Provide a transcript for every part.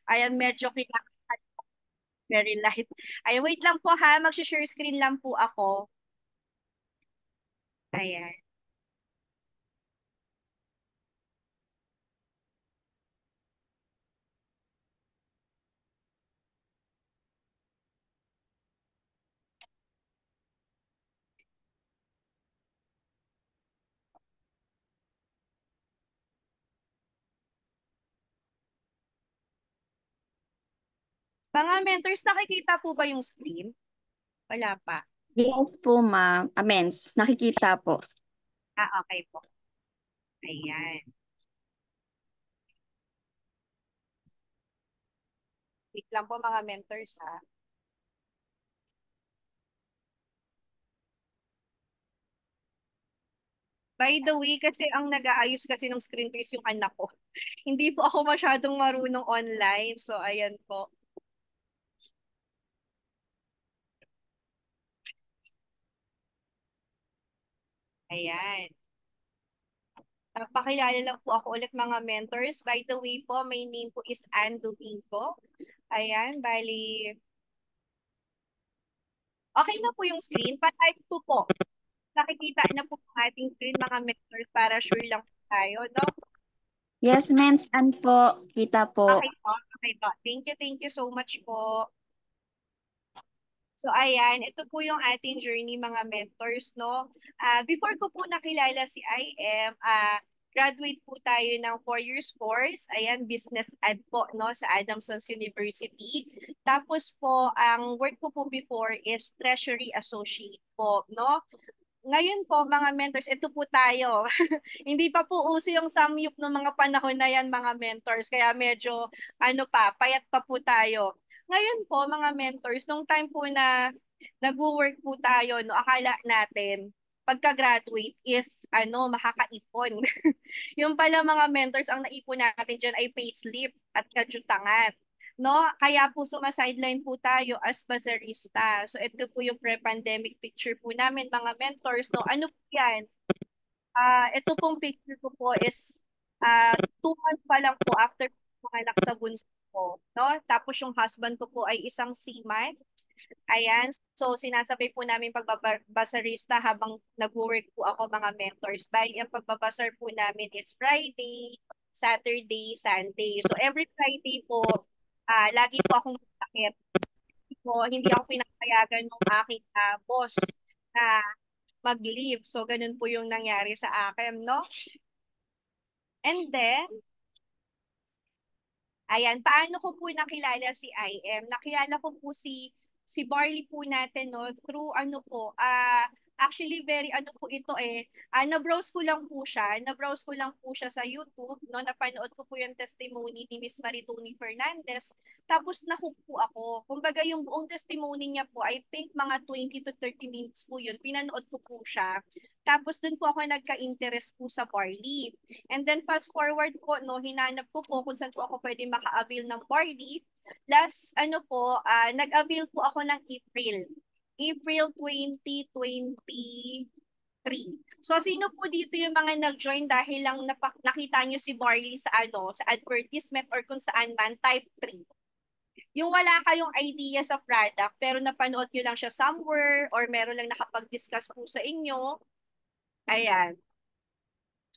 Ayan, medyo kinakahat, very light. Ay, wait lang po ha, mag-share screen lang po ako. Ayan. Mga mentors, nakikita po ba yung screen? Wala pa. Yes po, ma'am. Amens. Nakikita po. Ah, okay po. Ayan. Wait lang po mga mentors ha. By the way, kasi ang nag-aayos kasi ng screen ko is yung anak ko. Hindi po ako masyadong marunong online. So, ayan po. Ayan. Pakilala lang po ako ulit mga mentors. By the way po, my name po is Ann Domingo. Ayan, bali. Okay na po yung screen. Pa-type 2 po. Nakikita na po ang ating screen mga mentors para sure lang po tayo, no? Yes, mens. An po. Kita po. Okay po. Okay po. Thank you so much po. So ayan, ito po yung ating journey mga mentors, no? Before ko po nakilala si IM, graduate po tayo ng 4 years course, ayan, business ad po, no, sa Adamson's University. Tapos po, ang work ko po before is treasury associate po, no? Ngayon po, mga mentors, ito po tayo. Hindi pa po uso yung samyup ng mga panahon na yan, mga mentors. Kaya medyo, payat pa po tayo. Ngayon po, mga mentors, nung time po na nag-work po tayo, no, akala natin, pagka-graduate is, makakaipon. Yung pala mga mentors, ang naipon natin dyan ay payslip at kajutangan. No, kaya po suma-sideline po tayo as bazaarista. So ito po yung pre-pandemic picture po namin mga mentors, no. Ano po 'yan? Ito pong picture ko po is 2 months pa lang po after manganak sa bunso ko, no? Tapos yung husband ko po ay isang seaman. Ayan, so sinasabay po namin pagbabasarista habang nag-work po ako mga mentors. Bali, ang pagbabasar po namin is Friday, Saturday, Sunday. So every Friday po, lagi po akong sakit. So, hindi ako pinapayagan ng aking boss na mag-leave. So, ganun po yung nangyari sa akin, no? And then, ayan, paano ko po nakilala si IM? Nakilala ko po si Barley po natin, no, through actually very ano po ito na-browse ko lang po siya, sa YouTube, no, napanood ko po yung testimony ni Miss Maritoni Fernandez, tapos nahook po ako. Kumbaga yung buong testimony niya po, I think mga 20 to 30 minutes po yun, pinanood ko po siya. Tapos dun po ako nagka-interest po sa Barley. And then fast forward po, no, hinanap ko po kung saan po ako pwede maka-avail ng party. Last, nag-avail po ako ng April 2023. So, sino po dito yung mga nag-join dahil lang nakita nyo si Barley sa advertisement or kung saan man, type 3. Yung wala kayong idea sa product, pero napanood nyo lang siya somewhere or meron lang nakapag-discuss po sa inyo. Ayan.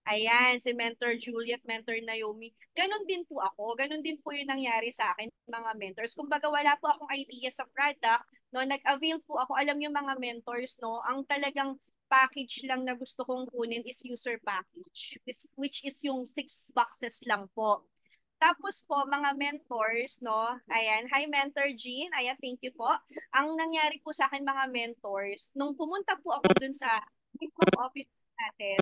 Ayan, si Mentor Juliet, Mentor Naomi. Ganon din po ako. Ganon din po yung nangyari sa akin, mga mentors. Kumbaga, wala po akong idea sa product. No, nag-avail po ako. Alam yung mga mentors, no, ang talagang package lang na gusto kong kunin is user package, which is yung 6 boxes lang po. Tapos po, mga mentors, no, ayan, hi Mentor Jean, ayan, thank you po. Ang nangyari po sa akin, mga mentors, nung pumunta po ako dun sa mismong office natin,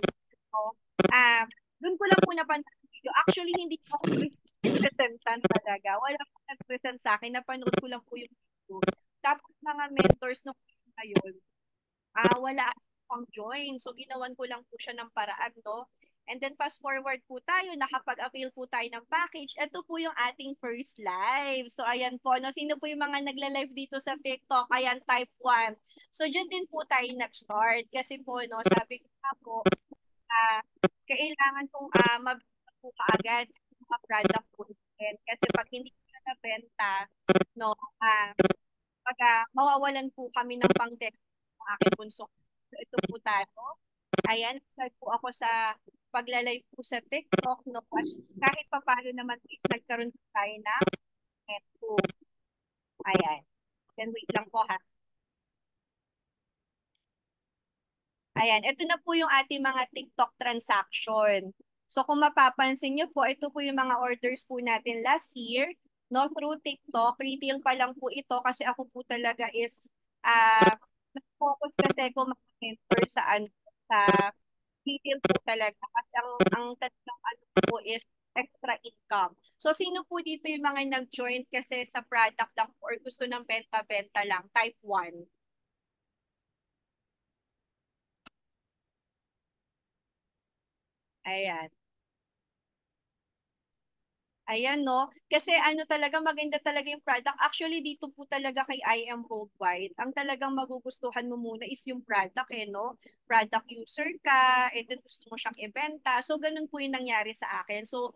no, Ah, doon ko lang po napanood yung video. Actually, hindi po ako representan talaga. Wala po nag-present sa akin. Napanood ko lang po yung video. Tapos mga mentors nung ngayon, wala akong join. So, ginawan ko lang po siya ng paraan, no? And then fast forward po tayo, nakapag-avail po tayo ng package. Ito po yung ating first live. So, ayan po, no? Sino po yung mga nagla-live dito sa TikTok? Ayan, type 1. So, dyan din po tayo nag-start. Kasi po, no, sabi ko nga po, ah, kailangan kong mabisa po kaagad yung mga product po natin. Kasi pag hindi ka na benta, no, mawawalan po kami ng pang-debt ng aking bunso. So, ito po tayo. Ayan, start po ako sa pagla-live po sa TikTok, no, kahit pa paano naman is nagkaroon po tayo ng netbook. Ayan. Then wait lang po ha. Ayan, ito na po yung ating mga TikTok transaction. So kung mapapansin nyo po, ito po yung mga orders po natin last year, no, through TikTok. Retail pa lang po ito kasi ako po talaga is nag-focus kasi ako mag-mentor sa retail po talaga. Kasi ang talagang ano po is extra income. So sino po dito yung mga nag-join kasi sa product lang or gusto ng benta-benta lang, type 1? Ayan. Ayan, no? Kasi ano talaga, maganda talaga yung product. Actually, dito po talaga kay I Am Worldwide, ang talagang magugustuhan mo muna is yung product, eh, no? Product user ka, and then gusto mo siyang ibenta. So, ganun po yung nangyari sa akin. So,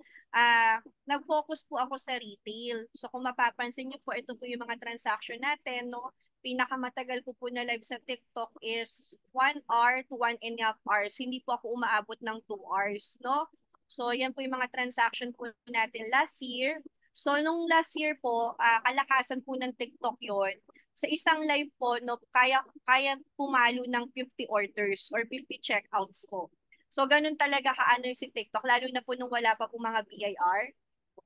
nag-focus po ako sa retail. So, kung mapapansin niyo po, ito po yung mga transaction natin, no? Pinakamatagal ko po na live sa TikTok is 1 hour to 1.5 hours. Hindi po ako umaabot ng 2 hours, no? So, yan po yung mga transaction po natin last year. So, nung last year po, kalakasan po ng TikTok yon. Sa isang live po, no, kaya pumalo ng 50 orders or 50 checkouts po. So, ganun talaga kaano yung si TikTok, lalo na po nung wala pa po mga BIR.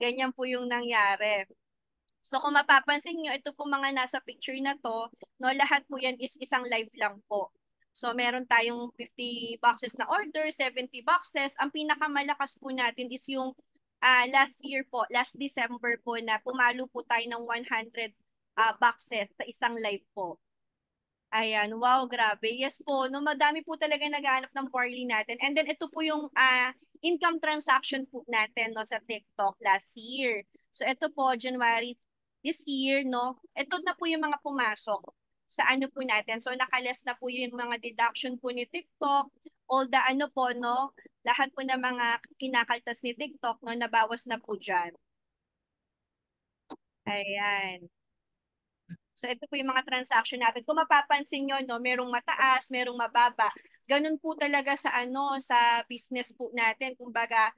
Ganyan po yung nangyari. So, kung mapapansin nyo, ito po mga nasa picture na to, no, lahat po yan is isang live lang po. So, meron tayong 50 boxes na order, 70 boxes. Ang pinakamalakas po natin is yung last year po, last December po na pumalo po tayo ng 100 boxes sa isang live po. Ayan, wow, grabe. Yes po, no, madami po talaga naghahanap ng Parley natin. And then ito po yung income transaction po natin no sa TikTok last year. So ito po January this year, no. Ito na po yung mga pumasok sa ano po natin. So nakaless na po yung mga deduction po ni TikTok, all the ano po, no, lahat po ng mga kinakaltas ni TikTok, no, nabawas na po diyan. Ayan. So ito po yung mga transaction natin. Kung mapapansin nyo, no, merong mataas, merong mababa. Ganun po talaga sa ano sa business po natin. Kumbaga,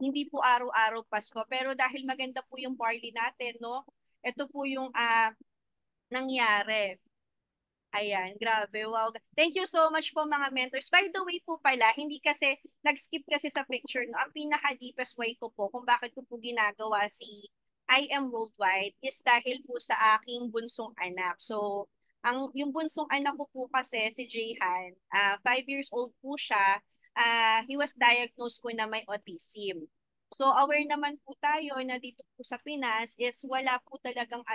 hindi po araw-araw Pasko. Pero dahil maganda po yung party natin, no, ito po yung nangyari. Ayan, grabe, wow. Thank you so much po mga mentors. By the way po pala, hindi kasi, nag-skip kasi sa picture, no? Ang pinaka-deepest way ko po kung bakit ko po ginagawa si I Am Worldwide is dahil po sa aking bunsong anak. So, yung bunsong anak ko po kasi, si Jayhan, 5 years old po siya, he was diagnosed po na may autism. So, aware naman po tayo na dito po sa Pinas is wala po talagang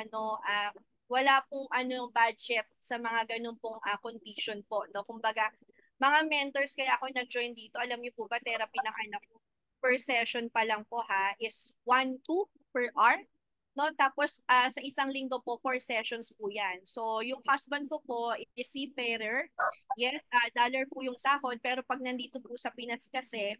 wala pong ano budget sa mga ganun pong condition po, no? Kumbaga, mga mentors kaya ako nag-join dito. Alam niyo po ba, therapy na anak ko per session pa lang po ha is 1-2 per hour. No, tapos sa isang linggo po 4 sessions po 'yan. So yung husband ko po is seafarer. Yes, dollar po yung sahod pero pag nandito po sa Pinas kasi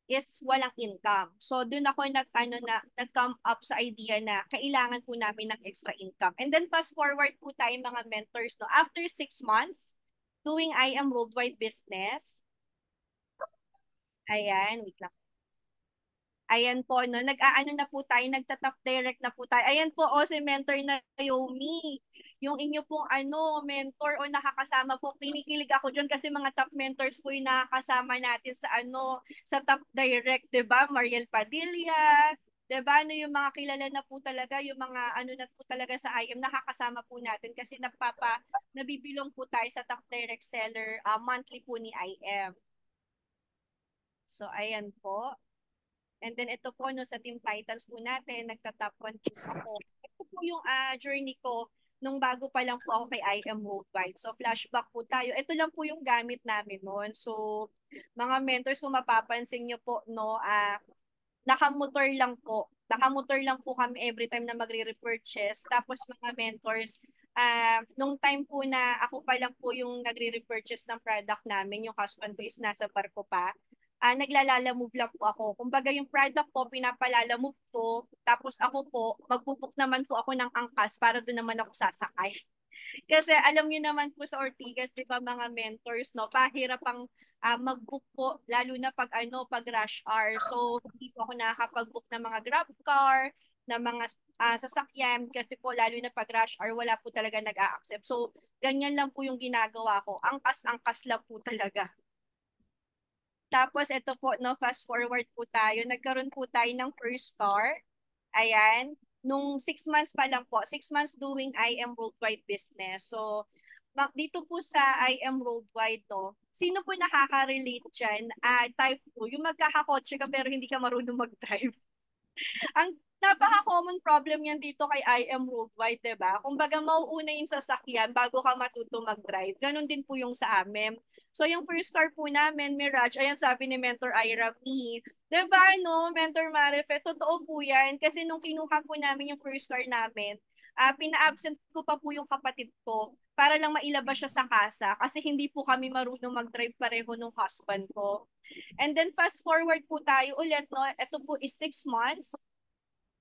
is walang income. So doon ako nag-come up sa idea na kailangan po namin ng extra income. And then fast forward po tayo mga mentors, no. After 6 months doing I Am Worldwide business. Ayan, wait lang. Ayan po, no, nag-aano na po tayo, nagta-top direct na po tayo. Ayan po, o si mentor na Yomi. Yung inyo pong mentor o nakakasama po, kinikilig ako dyan kasi mga top mentors po yung nakakasama natin sa sa top direct, 'di ba? Mariel Padilla, 'di ba? Yung mga kilala na po talaga, yung mga na po talaga sa IM, nakakasama po natin kasi nabibilong po tayo sa top direct seller monthly po ni IM. So, ayan po. And then ito po no sa team titles po natin, nagta-top 1 po ako. Ito po yung journey ko nung bago pa lang po ako kay I Am Worldwide. So flashback po tayo. Ito lang po yung gamit namin noon. So mga mentors kung mapapansin niyo po no, nakamotor lang po. Nakamotor lang po kami every time na magre-repurchase. Tapos mga mentors, nung time po na ako pa lang po yung nagre-repurchase ng product namin, yung husband ko is nasa barko pa. naglalala move lang po ako. Kumbaga yung product po, pinapalala move ko, tapos ako po, magbubook naman po ako ng angkas para doon naman ako sasakay. Kasi alam niyo naman po sa Ortigas, di ba mga mentors, no, pahirap ang mag-book po, lalo na pag pag rush hour. So, hindi po ako nakakapag-book ng mga grab car, ng mga sasakyan, kasi po lalo na pag rush hour, wala po talaga nag-a-accept. So, ganyan lang po yung ginagawa ko. Angkas-angkas lang po talaga. Tapos ito po, no, fast forward po tayo. Nagkaroon po tayo ng first car. Ayan. Nung 6 months pa lang po, 6 months doing IM Worldwide business. So, dito po sa IM Worldwide, no, sino po nakaka-relate dyan? Type po, yung magkakakotse ka pero hindi ka marunong mag-drive. Ang napaka-common problem yan dito kay IM Worldwide, 'di ba? Kumbaga mauuna yung sasakyan bago ka matuto mag-drive. Ganon din po yung sa amin. So yung first car po namin, Mirage, ayan sabi ni Mentor Ira me. 'Di ba no, Mentor Marife, totoo po yan. Kasi nung kinuha po namin yung first car namin, pina-absent ko pa po yung kapatid ko para lang mailabas siya sa kasa kasi hindi po kami marunong mag-drive pareho nung husband ko. And then fast forward po tayo ulit, no? Ito po is 6 months.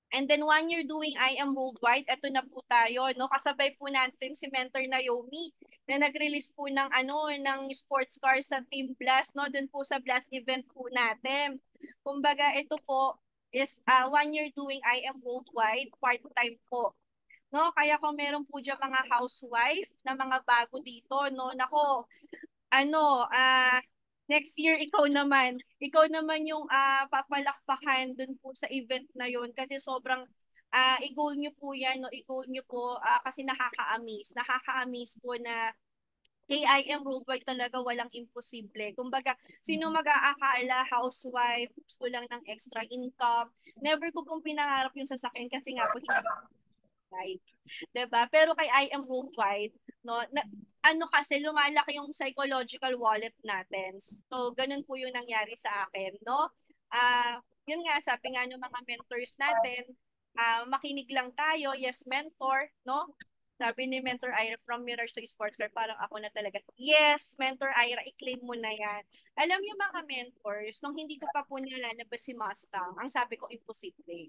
And then 1 year doing I Am Worldwide, ito na po tayo, no? Kasabay po natin si Mentor Naomi na nag-release po ng ng sports car sa Team Blast, no? Doon po sa Blast event po natin. Kumbaga ito po is 1 year doing I Am Worldwide, part-time po. No, kaya kung meron po dyan mga housewife na mga bago dito, no, nako, ano, next year ikaw naman yung papalakpakan dun po sa event na yun kasi sobrang i-goal nyo po yan, no? I-goal nyo po kasi nakaka-amaze po na KIM worldwide talaga walang imposible. Kumbaga, sino mag-aakala, housewife, gusto lang ng extra income. Never ko pong pinangarap yung sasakyan kasi nga po hindi life. 'Di ba? Pero kay I Am Worldwide, no, kasi lumalaki yung psychological wallet natin. So, ganun po yung nangyari sa akin, no? Yun nga, sabi nga ng mga mentors natin, makinig lang tayo, yes, mentor, no? Sabi ni Mentor Ira from Mirrors to Sports Car, parang ako na talaga, yes, Mentor Ira, i-claim mo na yan. Alam yung mga mentors, nung hindi ko pa po nilalabas si Mustang, ang sabi ko, imposible.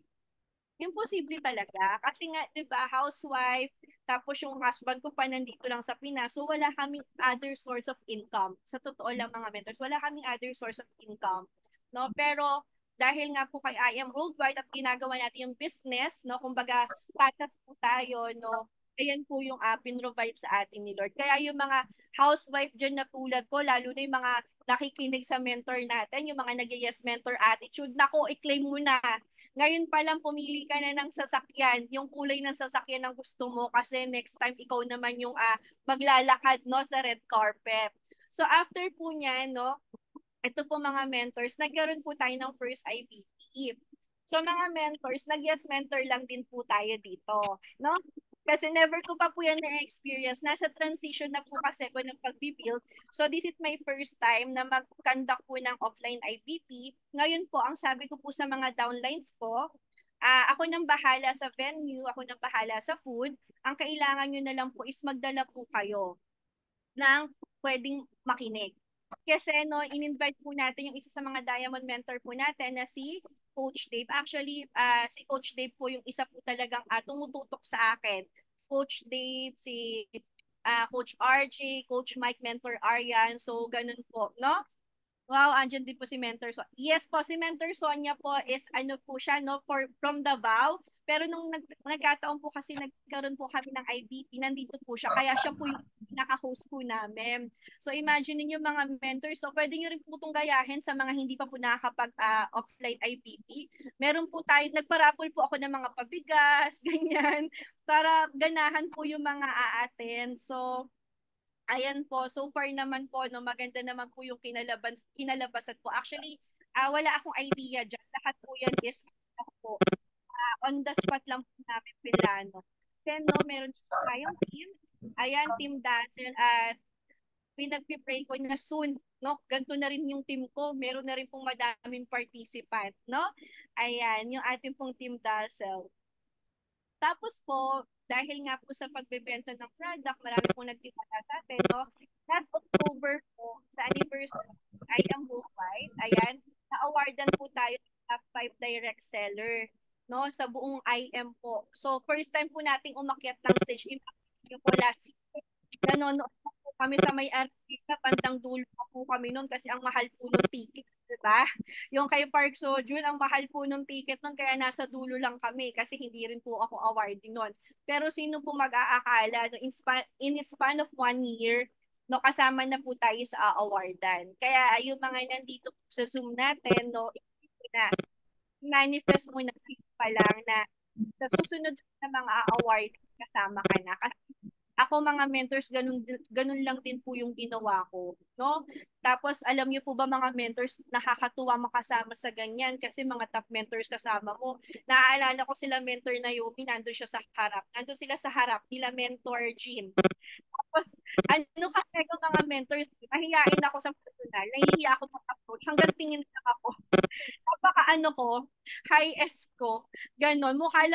Imposible talaga. Kasi nga, di ba, housewife, tapos yung husband ko pa nandito lang sa Pinas, so wala kaming other source of income. Sa totoo lang mga mentors, wala kaming other source of income. No? Pero dahil nga po kay I Am Worldwide at ginagawa natin yung business, no, kumbaga patas po tayo, no, ayan po yung provide sa atin ni Lord. Kaya yung mga housewife dyan na tulad ko, lalo na yung mga nakikinig sa mentor natin, yung mga nag-yes mentor attitude, nako, i-claim mo na. Ngayon pa lang pumili ka na ng sasakyan, yung kulay ng sasakyan ang gusto mo kasi next time ikaw naman yung maglalakad no sa red carpet. So after po niya no, ito po mga mentors, nagkaroon po tayo ng first IPP. So mga mentors, nag-yes mentor lang din po tayo dito, no? Kasi never ko pa po yan na-experience. Nasa transition na po kasi ko ng pag-build. So this is my first time na mag-conduct po ng offline IPP. Ngayon po, ang sabi ko po sa mga downlines ko, ako nang bahala sa venue, ako nang bahala sa food. Ang kailangan nyo na lang po is magdala po kayo ng pwedeng makinig. Kasi no, in-invite po natin yung isa sa mga diamond mentor po natin na si Coach Dave. Actually, si Coach Dave po yung isa po talagang tumututok sa akin. Coach Dave, si Coach RJ, Coach Mike, Mentor Aryan. So, ganun po, no? Wow, andyan din po si Mentor Sonia. Yes po, si Mentor Sonia po is ano po siya, no, from Davao. Pero nung nagkataon po kasi nagkaroon po kami ng IBP, nandito po siya. Kaya siya po yung pinaka-host po namin. So imagine niyo mga mentors, so pwede niyo rin po itong gayahin sa mga hindi pa po nakakapag offline IBP. Meron po tayo, nagparapol po ako ng mga pabigas, ganyan, para ganahan po yung mga a-attend. So, ayan po, so far naman po, no, maganda naman po yung kinalabasan po. Actually, wala akong idea dyan. Lahat po yan is po, on the spot lang po namin pinlano. Then, no, meron po tayong team. Ayan, Team Dazzle. At pinagpipray ko na soon, no, ganito na rin yung team ko. Meron na rin pong madaming participant, no? Ayan, yung ating pong Team Dazzle. Tapos po, dahil nga po sa pagbebenta ng product, marami pong nagtiwala sa atin, no? Last October po, sa anniversary, I am worldwide, ayan, na-awardan po tayo ng top 5 direct seller, no? Sa buong IM po. So, first time po nating umakyat ng stage. Impact po last year. Nanonood na po kami sa may artista, bandang dulo pa po kami noon kasi ang mahal po ng ticket, di ba? Yung kay Park Seo-joon, ang mahal po ng ticket nun, kaya nasa dulo lang kami kasi hindi rin po ako awarding nun. Pero sino po mag-aakala, no, in span of 1 year, no, kasama na po tayo sa awardan. Kaya yung mga nandito po sa Zoom natin, no, na manifest mo na pa lang na sa susunod na mga award kasama ka na. Kasi ako mga mentors, ganun lang din po yung ginawa ko, no? Tapos alam niyo po ba mga mentors, nakakatuwa makasama sa ganyan kasi mga top mentors kasama mo. Naaalala ko sila mentor na Naomi, nandun siya sa harap. Nandun sila sa harap nila mentor Jean. Tapos ano kasi yung mga mentors, mahihain ako sa personal, nahihiya ako mag-approach, hanggang tingin lang ako. Napaka ano ko, high S ko, ganon. Mukha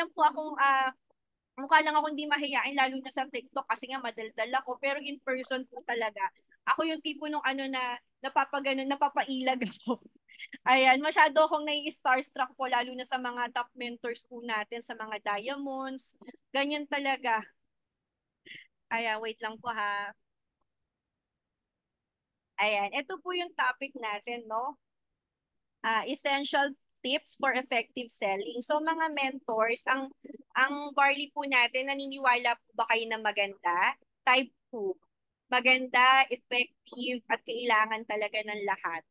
lang ako hindi mahiyain lalo na sa TikTok kasi nga madaldal ako pero in person po talaga. Ako yung tipo nung ano na napapaganon, napapailag ako. Ayan, masyado akong nai-starstruck po lalo na sa mga top mentors po natin, sa mga diamonds. Ganyan talaga. Ayan, wait lang po ha. Ayan, ito po yung topic natin, no? Essential tips for effective selling. So mga mentors, ang barley po natin, naniniwala po ba kayo na maganda? Type 2. Maganda, effective, at kailangan talaga ng lahat.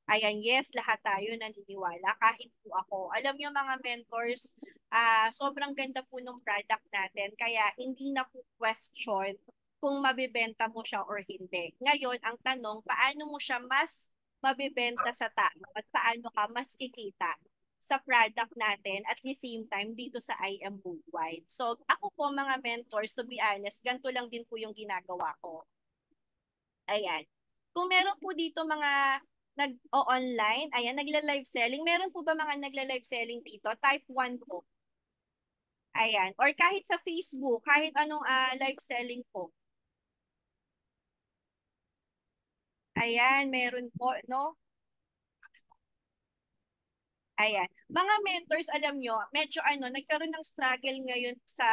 Ayan, yes, lahat tayo naniniwala, kahit po ako. Alam niyo mga mentors, sobrang ganda po ng product natin, kaya hindi na po question kung mabibenta mo siya or hindi. Ngayon, ang tanong, paano mo siya mas mabibenta sa tao at paano ka mas kikita sa product natin at the same time dito sa IM Worldwide. So, ako po mga mentors, to be honest, ganito lang din po yung ginagawa ko. Ayan. Kung meron po dito mga nag-o-online, ayan, nagla-live selling. Meron po ba mga nagla-live selling dito? Type 1 po. Ayan. Or kahit sa Facebook, kahit anong live selling po. Ayan, meron po, no? Ayan. Mga mentors, alam nyo, medyo nagkaroon ng struggle ngayon sa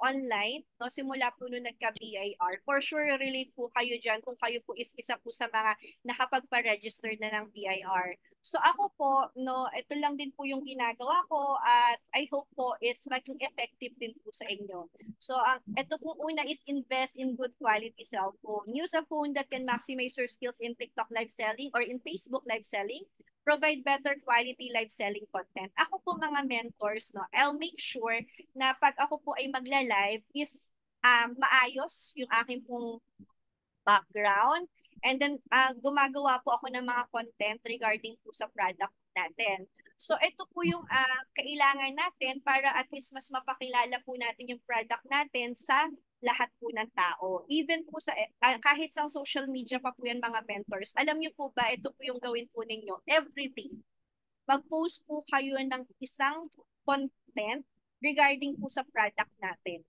online, no? Simula po nung nagka-BIR. For sure, relate po kayo dyan kung kayo po is isa po sa mga nakapagpa-register na ng BIR. So ako po, no, ito lang din po yung ginagawa ko at I hope po is maging effective din po sa inyo. So ito po una is invest in good quality cell phone. Use a phone that can maximize your skills in TikTok live selling or in Facebook live selling, provide better quality live selling content. Ako po mga mentors, no, I'll make sure na pag ako po ay magla-live is maayos yung aking pong background. And then, gumagawa po ako ng mga content regarding po sa product natin. So, ito po yung kailangan natin para at least mas mapakilala po natin yung product natin sa lahat po ng tao. Even po sa, kahit sa social media pa po yan mga mentors, alam niyo po ba, ito po yung gawin po ninyo, everything. Mag-post po kayo ng isang content regarding po sa product natin.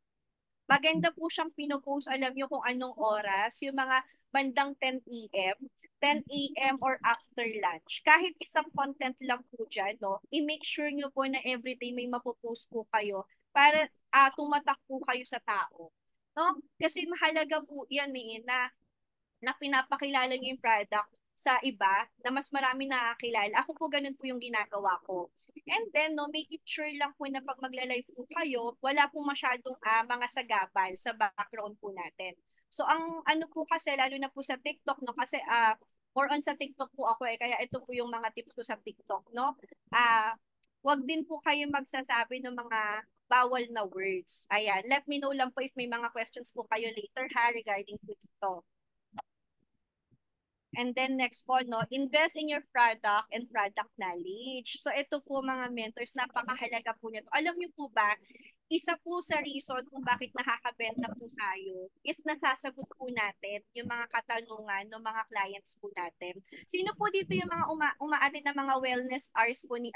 Maganda po siyang pinopost, alam niyo kung anong oras, yung mga bandang 10 a.m., 10 a.m. or after lunch. Kahit isang content lang po dyan, no, i-make sure niyo po na everyday may mapopost po kayo para tumatak po kayo sa tao. No? Kasi mahalaga po yan na pinapakilala niyo yung product sa iba na mas marami nakakilala. Ako po ganun po yung ginagawa ko. And then, no, make it sure lang po na pag magla-live po kayo, wala po masyadong mga sagabal sa background po natin. So, ang ano po kasi, lalo na po sa TikTok, no, kasi more on sa TikTok po ako kaya ito po yung mga tips ko sa TikTok, no. Wag din po kayo magsasabi ng mga bawal na words. Ayan, let me know lang po if may mga questions po kayo later ha regarding po dito. And then next po, no, invest in your product and product knowledge. So ito po mga mentors, napakahalaga po nito. Alam niyo po ba, isa po sa reason kung bakit nakakabenta po tayo is nasasagot po natin yung mga katanungan ng mga clients po natin. Sino po dito yung mga umaatin ng mga wellness hours po ni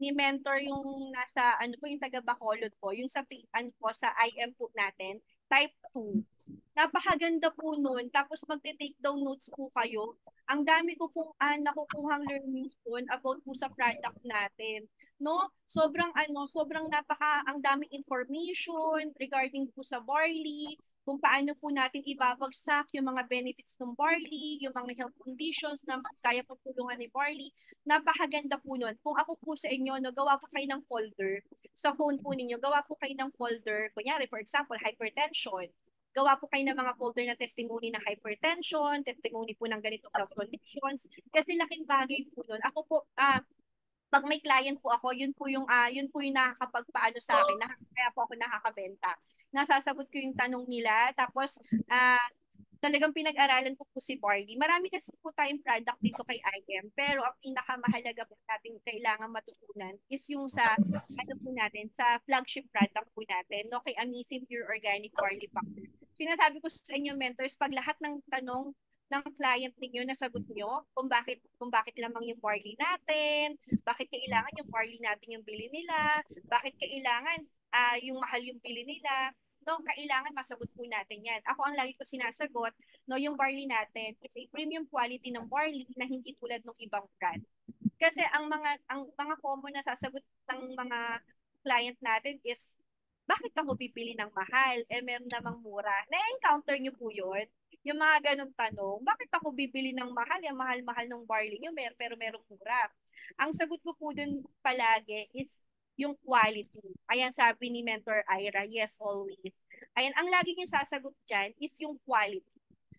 ni mentor yung nasa ano po yung taga Bacolod po, yung sa ano po sa IM po natin, type 2. Napakaganda po nun. Tapos magte-take down notes po kayo. Ang dami ko pong nakukuhang learnings doon about po sa product natin. No? Sobrang ang daming information regarding po sa barley, kung paano po natin ibabagsak yung mga benefits ng barley, yung mga health conditions na kaya po tulungan ni barley. Napakaganda po nun. Kung ako po sa inyo, no, gawa po kayo ng folder. Sa phone po ninyo, gawa po kayo ng folder. Kunyari, for example, hypertension, gawa po kayo ng mga folder na testimony ng hypertension, testimony po ng ganitong health conditions, kasi laking bagay po nun. Ako po, pag may client po ako, yun po yung nakakapagpaano sa akin, kaya po ako nakakabenta. Nasasagot ko yung tanong nila, tapos talagang pinag-aralan ko po si Barley. Marami kasi po tayong product dito kay IM, pero ang pinakamahalaga po natin kailangan matutunan is yung sa ano po natin, sa flagship product po natin, no, kay Amisim Pure Organic Barley Powder. Sinasabi ko sa inyo mentors, pag lahat ng tanong ng client ninyo nasagot nyo kung bakit lamang yung barley natin, bakit kailangan yung barley natin yung bili nila, bakit kailangan yung mahal yung bili nila, no, kailangan masagot po natin yan. Ako ang lagi ko sinasagot, no, yung barley natin is a premium quality ng barley na hindi tulad ng ibang brand. Kasi ang mga common na sasagot ng mga client natin is, bakit ako pipili ng mahal? Eh, meron namang mura. Na-encounter niyo po yun? Yung mga ganong tanong, bakit ako bibili ng mahal? Yung mahal-mahal ng barley niyo, pero merong mura. Ang sagot ko po dun palagi is yung quality. Ayan, sabi ni Mentor Ira, yes, always. Ayan, ang lagi niyong sasagot dyan is yung quality.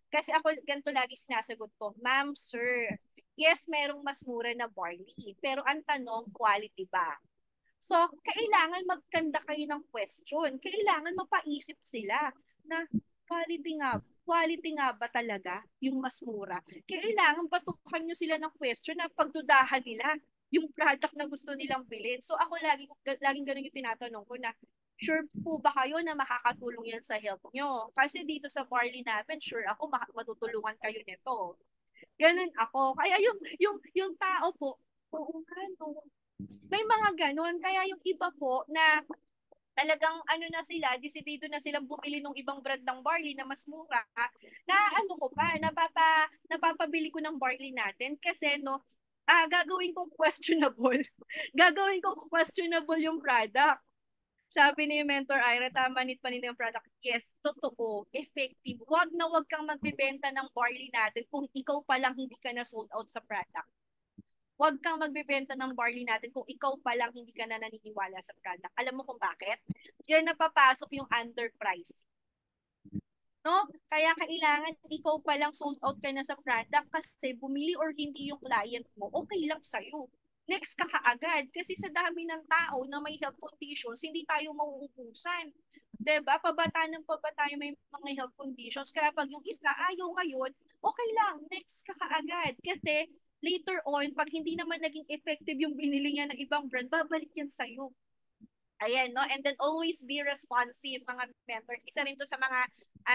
Kasi ako, ganito lagi sinasagot ko, ma'am, sir, yes, merong mas mura na barley. Pero ang tanong, quality ba? So, kailangan magkanda kayo ng question. Kailangan mapaisip sila na quality nga ba talaga yung mas mura? Kailangan batukan nyo sila ng question na pagdudahan nila yung product na gusto nilang bilhin. So ako laging ganun yung tinatanong ko na, sure po ba kayo na makakatulong yan sa health nyo? Kasi dito sa barley namin, sure ako matutulungan kayo nito. Ganun ako. Kaya yung tao po, oo nga, no, may mga ganun. Kaya yung iba po na talagang ano na sila, desidido na silang bumili ng ibang brand ng barley na mas mura, na ano ko pa, napapabili ko ng barley natin kasi no, gagawin kong questionable. Gagawin kong questionable yung product. Sabi ni Mentor Ira, tama nit pa nila yung product. Yes, totoo, effective. Wag kang magbibenta ng barley natin kung ikaw pa lang hindi ka na sold out sa product. Huwag kang magbebenta ng barley natin kung ikaw pa lang hindi ka na naniniwala sa product. Alam mo kung bakit? Diyan napapasok yung underprice. No? Kaya kailangan ikaw pa lang sold out ka na sa product kasi bumili or hindi yung client mo, okay lang sa'yo. Next ka kaagad. Kasi sa dami ng tao na may health conditions, hindi tayo mauubusan. Diba? Pabata tayo may mga health conditions. Kaya pag yung isa ayaw ngayon, okay lang, next ka kaagad. Kasi later on, pag hindi naman naging effective yung binili niya ng ibang brand, babalik yan sa'yo. Ayan, no? And then always be responsive, mga mentors. Isa rin to sa mga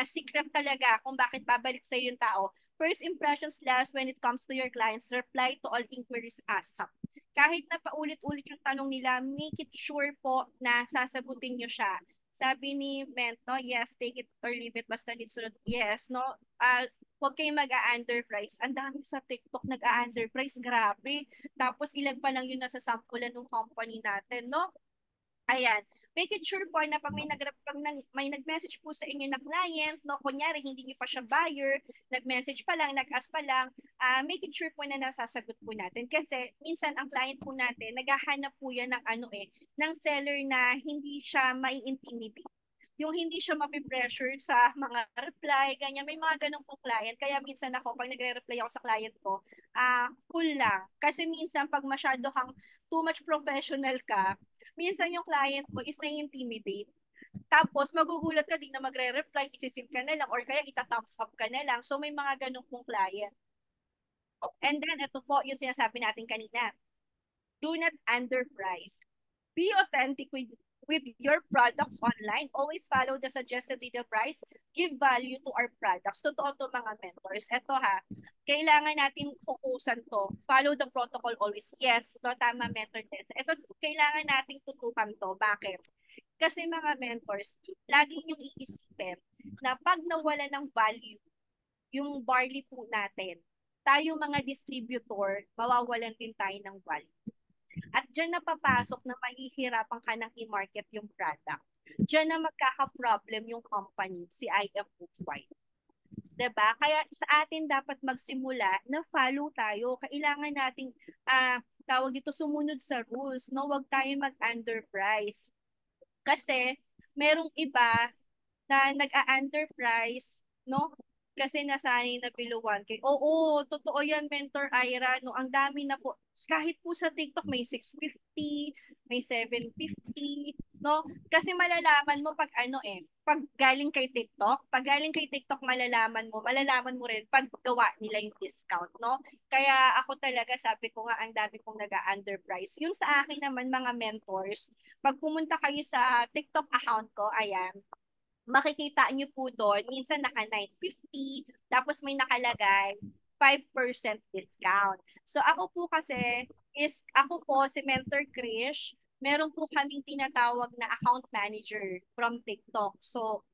secret talaga kung bakit babalik sa'yo yung tao. First impressions last when it comes to your clients. Reply to all inquiries ASAP. Kahit na paulit-ulit yung tanong nila, make it sure po na sasagutin nyo siya. Sabi ni Mento, yes, take it or leave it, basta need sunod. Yes, no? Huwag kayong mag-a-underprice. Ang dami sa TikTok nag-a-underprice, grabe. Tapos ilan pa lang yung nasa sampulan ng company natin, no? Ayan. Make it sure po na may nag-message po sa inyo na client, no, kunyari hindi niyo pa siya buyer, nag-message pa lang, nag-ask pa lang, make it sure po na nasasagot po natin. Kasi minsan ang client po natin, naghahanap po yan ng ng seller na hindi siya mai-intimidate. Yung hindi siya mapipressure sa mga reply, ganyan. May mga ganong po client. Kaya minsan ako, pag nagre-reply ako sa client ko, cool lang. Kasi minsan, pag masyado kang too much professional ka, minsan yung client mo is na-intimidate. Tapos, magugulat ka din na magre-reply, isisim ka na lang, or kaya ita-thumbs up ka na lang. So, may mga ganong pong client. And then, ito po, yung sinasabi natin kanina. Do not underprice. Be authentic with your products online. Always follow the suggested retail price. Give value to our products. Totoo to mga mentors. Ito ha, kailangan natin fokusan to. Follow the protocol always. Yes, no, tama mentor Tessa. Ito, kailangan nating tutukan to. Bakit? Kasi mga mentors, lagi niyong iisipin na pag nawala ng value, yung barley po natin, tayo mga distributor, mawawalan din tayo ng value. At dyan na papasok na mahihirapan ka nang i-market yung product. Dyan na magkaka-problem yung company, si IF Worldwide. 'Di ba? Kaya sa atin dapat magsimula na follow tayo. Kailangan nating tawag dito sumunod sa rules, no? Huwag tayo mag-underprice. Kasi merong iba na nag-a-underprice, no? Kasi nasanay na below 1K. Oo, totoo yan, Mentor Ira. No, ang dami na po. Kahit po sa TikTok, may 650, may 750, no? Kasi malalaman mo pag ano pag galing kay TikTok, malalaman mo rin pag gawa nila yung discount, no? Kaya ako talaga, sabi ko nga, ang dami kong nag-a-underprice. Yung sa akin naman, mga mentors, pag pumunta kayo sa TikTok account ko, ayan, makikita nyo po doon, minsan naka 950, tapos may nakalagay 5% discount. So ako po kasi, ako po si Mentor Krish, meron po kaming tinatawag na account manager from TikTok. So,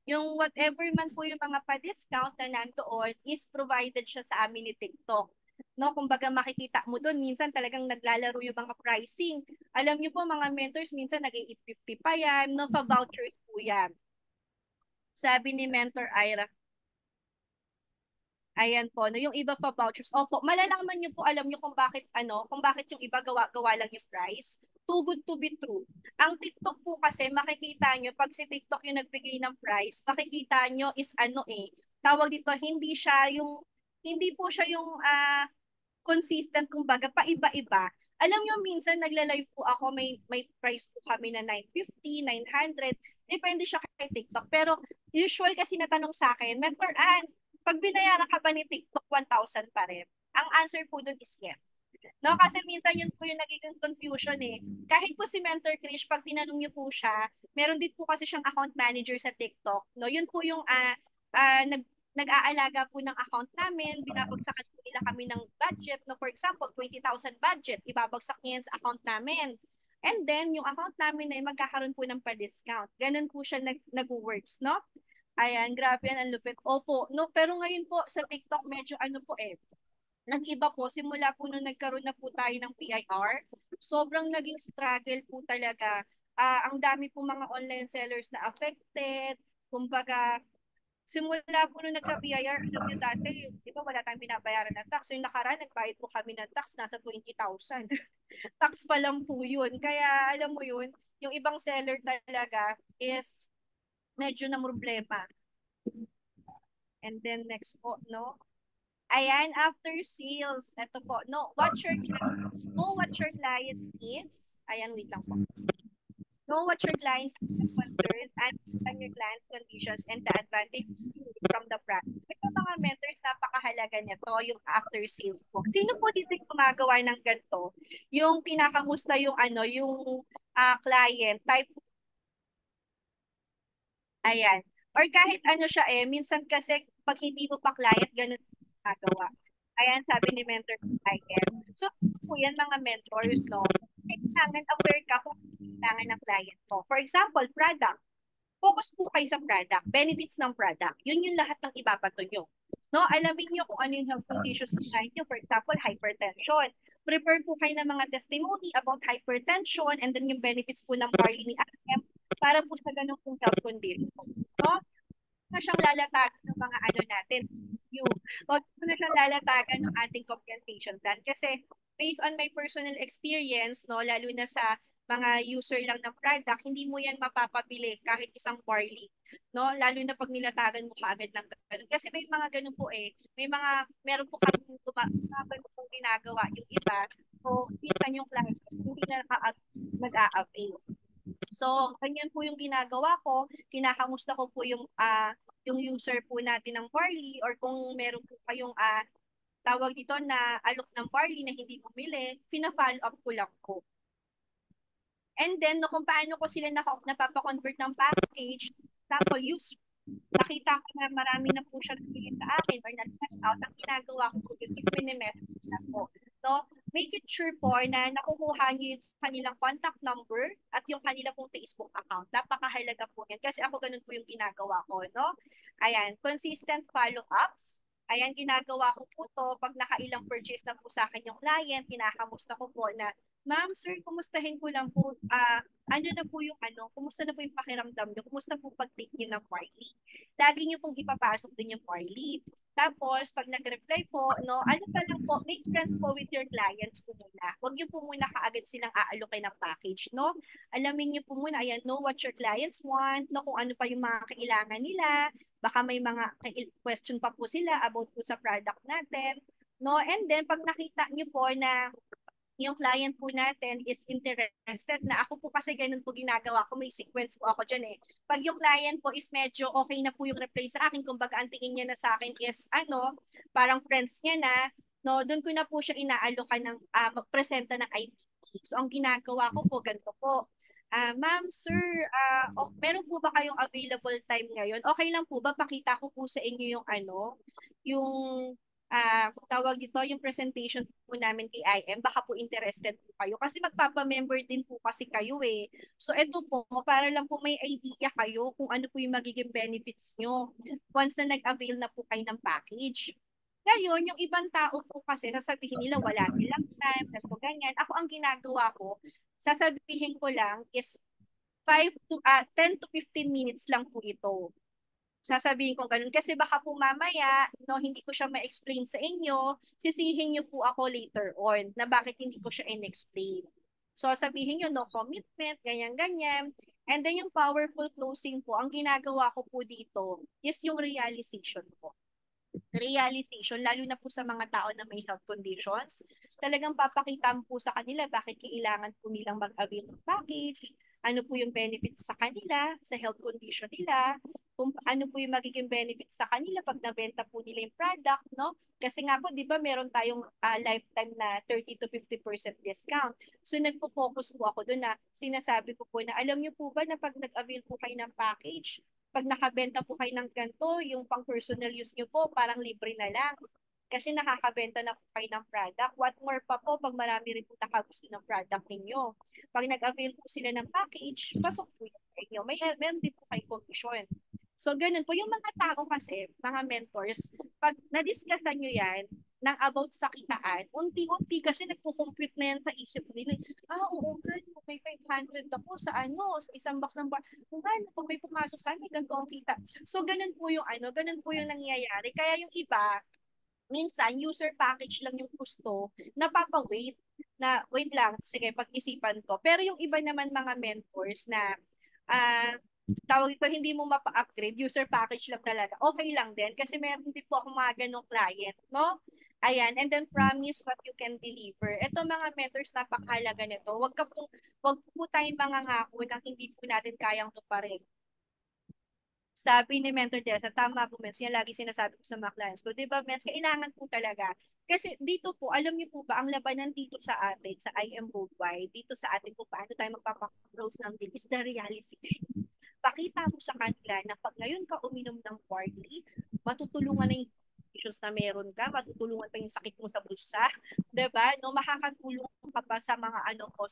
yung whatever man po yung mga pa-discount na nandoon is provided siya sa amin ni TikTok. No, kumbaga makikita mo doon, minsan talagang naglalaro yung mga pricing. Alam niyo po mga mentors, minsan nag-850 pa yan, no, pa-vouchers po yan. Sabi ni Mentor Ira, ayan po, no, yung iba pa vouchers. Opo, malalaman niyo po, alam niyo kung bakit yung iba gawa lang yung price. Too good to be true. Ang TikTok po kasi, makikita niyo, pag si TikTok yung nagbigay ng price, makikita niyo is tawag dito, hindi po siya yung consistent, kumbaga, paiba-iba. Alam nyo, minsan nagla-live po ako, may price po kami na 950, 900, depende siya kay TikTok. Pero usual kasi natanong sa akin, Mentor Ann, pag binayaran ka ba ni TikTok 1,000 pa rin? Ang answer po dun is yes. No, kasi minsan yun po yung nagiging confusion eh. Kahit po si Mentor Krish, pag tinanong niyo po siya, meron din po kasi siyang account manager sa TikTok. No, yun po yung nag-aalaga po ng account namin, binabagsakan po nila kami ng budget, no, for example, 20,000 budget, ibabagsak niya yan sa account namin. And then, yung account namin ay magkakaroon po ng pa-discount. Ganun po siya nag-works, no? Ayan, grabe yan, ang lupit. Opo, no, pero ngayon po sa TikTok, medyo nag-iba po, simula po nung nagkaroon na po tayo ng PIR, sobrang naging struggle po talaga. Ang dami po mga online sellers na affected, kumbaga, simula po nung nagka-BIR, alam nyo dati, di ba wala tayong binabayaran ng tax. Yung nakaraan, nagbayad po kami ng tax, nasa 20,000. Tax pa lang po yun. Kaya alam mo yun, yung ibang seller talaga is medyo na problema. And then next po, no? Ayan, after sales, ito po, know what your client needs. Ayan, wait lang po. Know what your clients concerns, understand your client's conditions, and the advantage from the product. Ito mga mentors, napakahalaga nito, yung after sales po. Sino po dito yung gumagawa ng ganito? Yung kinakamusta yung client, type, ayan. Or kahit ano siya minsan kasi pag hindi mo pa client, ganun ginagawa. Ayan, sabi ni mentor IM. So, po yan mga mentors, no? Kailangan aware ka kung kailangan ng client mo. For example, product. Focus po kayo sa product, benefits ng product. Yun yung lahat ng ibabato nyo. No, alamin nyo kung ano yung health conditions ng client nyo. For example, hypertension. Prepare po kayo ng mga testimony about hypertension and then yung benefits po ng barley ni RM para po sa ganun pong health condition. No? Na siyang lalatagan ng mga natin. Huwag mo na siyang lalatagan ng ating compensation plan. Kasi based on my personal experience, no, lalo na sa mga user lang ng product, hindi mo yan mapapabili kahit isang barley. No? Lalo na pag nilatagan mo kaagad ng ganun. Kasi may mga ganun po meron po kami ganun pong ginagawa yung iba. So, minsan yung client, hindi na nag-a-avail. So, ganyan po yung ginagawa ko. Kinakamusta ko po yung user po natin ng barley or kung meron po kayong tawag dito na alok ng barley na hindi bumili, pina-follow up ko lang po. And then, no, kung paano ko sila napapa-convert ng package, tapos use, nakita ko na marami na po siya nabili sa akin or na-check out, ang ginagawa ko po yun is minimessage na po. No? Make it sure po na nakukuha niyo yung kanilang contact number at yung kanila pong Facebook account. Napakahalaga po yan kasi ako ganun po yung ginagawa ko. No? Ayan, consistent follow-ups. Ayan, ginagawa ko po to pag nakailang purchase na po sa akin yung client, kinakamusta ko po na, ma'am, sir, kumustahin ko lang po, ano na po yung kumusta na po yung pakiramdam niyo, kumusta po pag-take niyo ng Marley. Lagi niyo pong ipapasok din yung Marley. Tapos, pag nag-reply po, no, ano pa lang po, make friends po with your clients po muna. Huwag niyo po muna kaagad silang aalokay ng package, no? Alamin niyo po muna, ayan, know what your clients want, no, kung ano pa yung mga kailangan nila, baka may mga question pa po sila about po sa product natin, no? And then, pag nakita niyo po na yung client po natin is interested na ako po kasi ganun po ginagawa ko, may sequence po ako dyan eh. Pag yung client po is medyo okay na po yung reply sa akin, kumbaga ang tingin niya na sa akin is parang friends niya na, no, doon ko na po siya inaalokan ng magpresenta ng IPT. So ang ginagawa ko po, ganito po. Ma'am, sir, meron po ba kayong available time ngayon? Okay lang po ba pakita ko po sa inyo yung yung tawag dito, yung presentation po namin kay IM, baka po interested po kayo. Kasi magpapa-member din po kasi kayo eh. So ito po, para lang po may idea kayo kung ano po yung magiging benefits nyo once na nag-avail na po kayo ng package. Ngayon, yung ibang tao po kasi sasabihin nila wala nilang time, ganito ganyan. Ako ang ginagawa ko, sasabihin ko lang is 10 to 15 minutes lang po ito. Sasabihin ko ganun kasi baka po mamaya no hindi ko siya ma-explain sa inyo, sisihin niyo po ako later on na bakit hindi ko siya in-explain. So sabihin niyo no commitment, ganyan ganyan. And then yung powerful closing po, ang ginagawa ko po dito is yung realization po. Realization, lalo na po sa mga tao na may health conditions, talagang papakita mo po sa kanila bakit kailangan po nilang mag-avail ng package, ano po yung benefits sa kanila, sa health condition nila, kung ano po yung magiging benefits sa kanila pag nabenta po nila yung product, no? Kasi nga po, di ba, meron tayong lifetime na 30 to 50% discount. So, nagpo-focus po ako doon na sinasabi ko po na, alam niyo po ba na pag nag-avail po kayo ng package, pag nakabenta po kayo ng ganito, yung pang personal use nyo po, parang libre na lang. Kasi nakakabenta na po kayo ng product. What more pa po pag marami rin po nakagusto ng product ninyo. Pag nag-avail po sila ng package, pasok po yun sa inyo. Meron din po kayo commission. So, ganun po. Yung mga tao kasi, mga mentors, pag na-discussan nyo yan, ng about sa kitaan, unti-unti kasi nagpo-compute na yan sa isip nila. Oo, ganun, may 500 ako sa sa isang box ng bar. Kung ano, pag may pumasok sa akin, ganito ang kita. So, ganun po yung ganun po yung nangyayari. Kaya yung iba, minsan, user package lang yung gusto, napapa-wait na, wait lang, sige, pag-isipan ko. Pero yung iba naman mga mentors na, ah, tawag ito, hindi mo mapa-upgrade, user package lang talaga. Okay lang din, kasi meron din po akong mga ganong client, no? Ayan, and then promise what you can deliver. Ito mga mentors, napakahalaga nito. Wag po tayong mangangako ng hindi po natin kayang tuparin. Sabi ni Mentor Desa, tama po, Mens. Yan lagi sinasabi ko sa mga clients ko. Di ba, Mens? Kailangan po talaga. Kasi dito po, alam niyo po ba, ang labanan dito sa atin, sa IM Worldwide, dito sa atin kung paano tayo magpapakrose ng bill is the realization. Pakita mo sa kanila na pag ngayon ka uminom ng barley, matutulungan na yung issues na meron ka, matutulungan pa yung sakit mo sa bulsa, 'di ba? No, makakatulong ka pa sa mga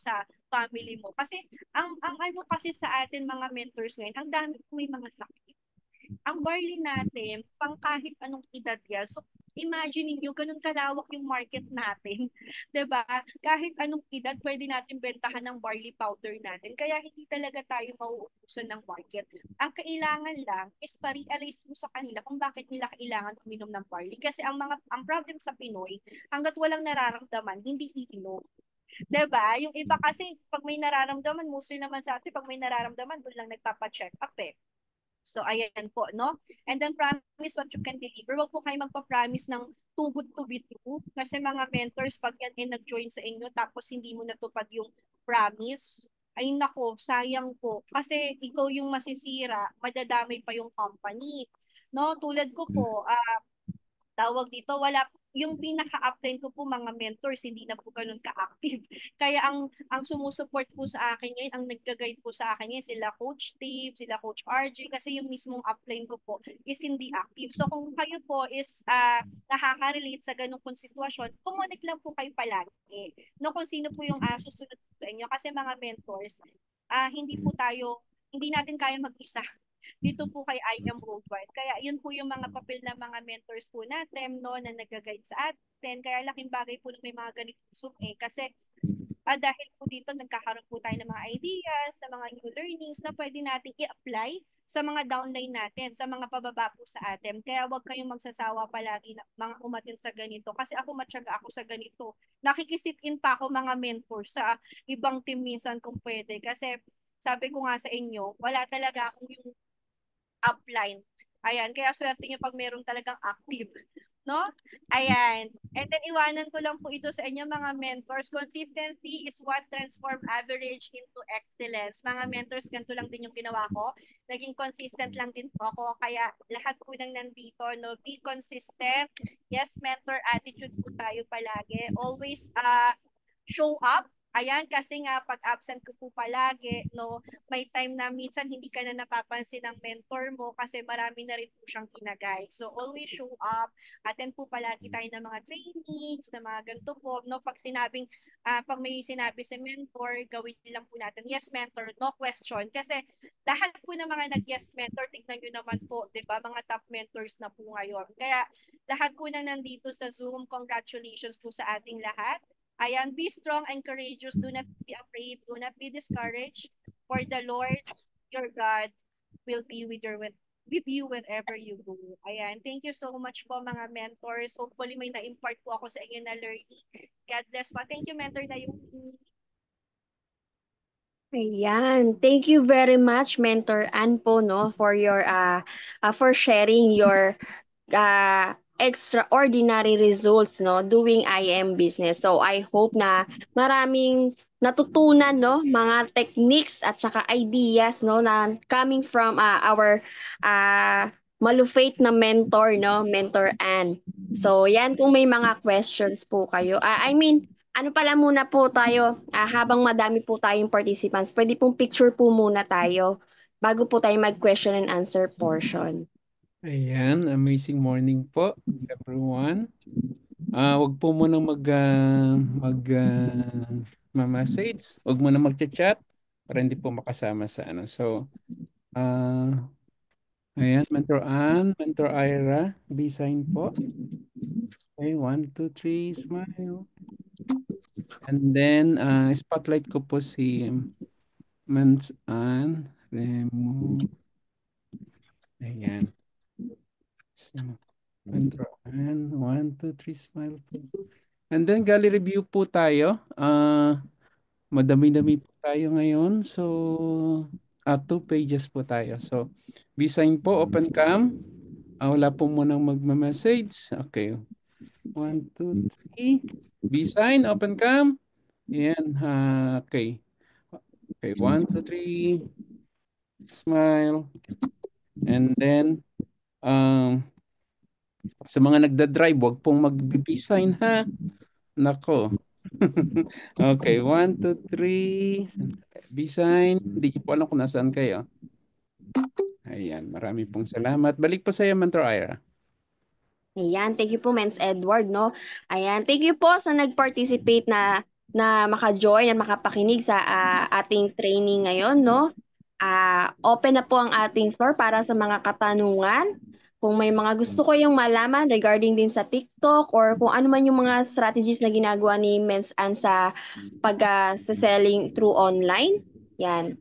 sa family mo. Kasi ang kasi sa atin mga mentors ngayon, ang dami may mga sakit. Ang barley natin, pang kahit anong edad yan. So, imagine niyo ganun kalawak yung market natin. 'Di ba? Kahit anong edad, pwede natin bentahan ng barley powder natin. Kaya hindi talaga tayo mauubusan ng market. Ang kailangan lang is pa-realize mo sa kanila kung bakit nila kailangan uminom ng barley. Kasi ang problem sa Pinoy, hanggat walang nararamdaman, hindi iinom. 'Di ba? Yung iba kasi, pag may nararamdaman, mostly naman sa atin, pag may nararamdaman, doon lang nagpapa-check up eh. So, ayan po, no? And then, promise what you can deliver. Huwag po kayo magpa-promise ng too good to be true. Kasi mga mentors, pag yan ay nag-join sa inyo, tapos hindi mo natupad yung promise, ay nako, sayang po. Kasi ikaw yung masisira, madadamay pa yung company. No? Tulad ko po, tawag dito, yung pinaka-upline ko po mga mentors, hindi na po ganun ka-active. Kaya ang sumusuport po sa akin ngayon, ang nagga-guide po sa akin ngayon, sila Coach Steve, sila Coach RJ, kasi yung mismong upline ko po is hindi active. So kung kayo po is nakaka-relate sa ganung pong sitwasyon, kumonek lang po kayo palagi. No, kung sino po yung susunod sa inyo. Kasi mga mentors, hindi natin kaya mag-isa dito po kay I Am Worldwide. Kaya yun po yung mga papel ng mga mentors po natin, no, na nag-guide sa atin. Kaya laking bagay po na may mga ganitong Zoom kasi dahil po dito nagkakaroon po tayo ng mga ideas, ng mga new learnings na pwede nating i-apply sa mga downline natin, sa mga pababa po sa atin. Kaya huwag kayong magsasawa palagi na mga umatin sa ganito. Kasi ako matyaga ako sa ganito. Nakikisit in pa ako mga mentors sa ibang team minsan kung pwede. Kasi sabi ko nga sa inyo, wala talaga akong yung upline. Ayan, kaya swerte nyo pag meron talagang active. No? Ayan. And then iwanan ko lang po ito sa inyo mga mentors. Consistency is what transform average into excellence. Mga mentors, ganito lang din yung ginawa ko. Naging consistent lang din po ako. Kaya lahat po nang nandito, no, be consistent. Yes, mentor attitude po tayo palagi. Always show up. Ayan, kasi nga pag absent ko po palagi, no, may time na minsan hindi ka na napapansin ng mentor mo kasi marami na rin po siyang ginagay. So always show up, attend po palagi tayo ng mga trainings, na mga ganito po, no, pag may sinabi si mentor, gawin lang po natin, yes mentor, no question. Kasi lahat po ng mga nag-yes mentor, tignan nyo naman po, di ba, mga top mentors na po ngayon. Kaya lahat po na nandito sa Zoom, congratulations po sa ating lahat. Ayan, be strong and courageous. Do not be afraid. Do not be discouraged. For the Lord, your God, will be with you wherever you go. Ayan, thank you so much po mga mentors. Hopefully may na-impart po ako sa inyo na learning. God bless po. Thank you, mentor na yung Ayan. Thank you very much, Mentor Ann po, no, for sharing your extraordinary results, no, doing IM business. So I hope na maraming natutunan, no, mga techniques at saka ideas, no, na coming from our malufate na mentor, no, Mentor Ann. So yan, kung may mga questions po kayo. I mean, ano pala muna po tayo, habang madami po tayong participants, pwede pong picture po muna tayo bago po tayo mag-question and answer portion. Ayan, amazing morning po, everyone. Wag po muna message, wag muna magchat-chat para hindi po makasama sa ano. So, ayan, Mentor Ann, Mentor Ira, B-sign po. Okay, 1, 2, 3, smile. And then, spotlight ko po si Mens Ann, remove. Ayan. So, Mentor Ann, 1, 2, 3, smile po. And then, gallery review po tayo. Madami-dami po tayo ngayon. So, 2 pages po tayo. So, B-sign po, open cam. Wala po munang magma-message. Okay. 1, 2, 3. B-sign, open cam. Yan. Okay. Okay, 1, 2, 3. Smile. And then, sa mga nagda-drive, wag pong mag-B-sign ha. Nako. Okay, 1, 2, 3. B-sign. Hindi ko po alam kung nasaan kayo. Ayan, marami pong salamat. Balik po sa iyo, Mentor Ira. Ayan, thank you po, Mens Edward, no? Ayan, thank you po sa nag-participate na maka-join at makapakinig sa ating training ngayon, no? Open na po ang ating floor para sa mga katanungan. Kung may mga gusto ko yung malaman regarding din sa TikTok or kung ano man yung mga strategies na ginagawa ni Mens Ann sa pag-selling through online, yan.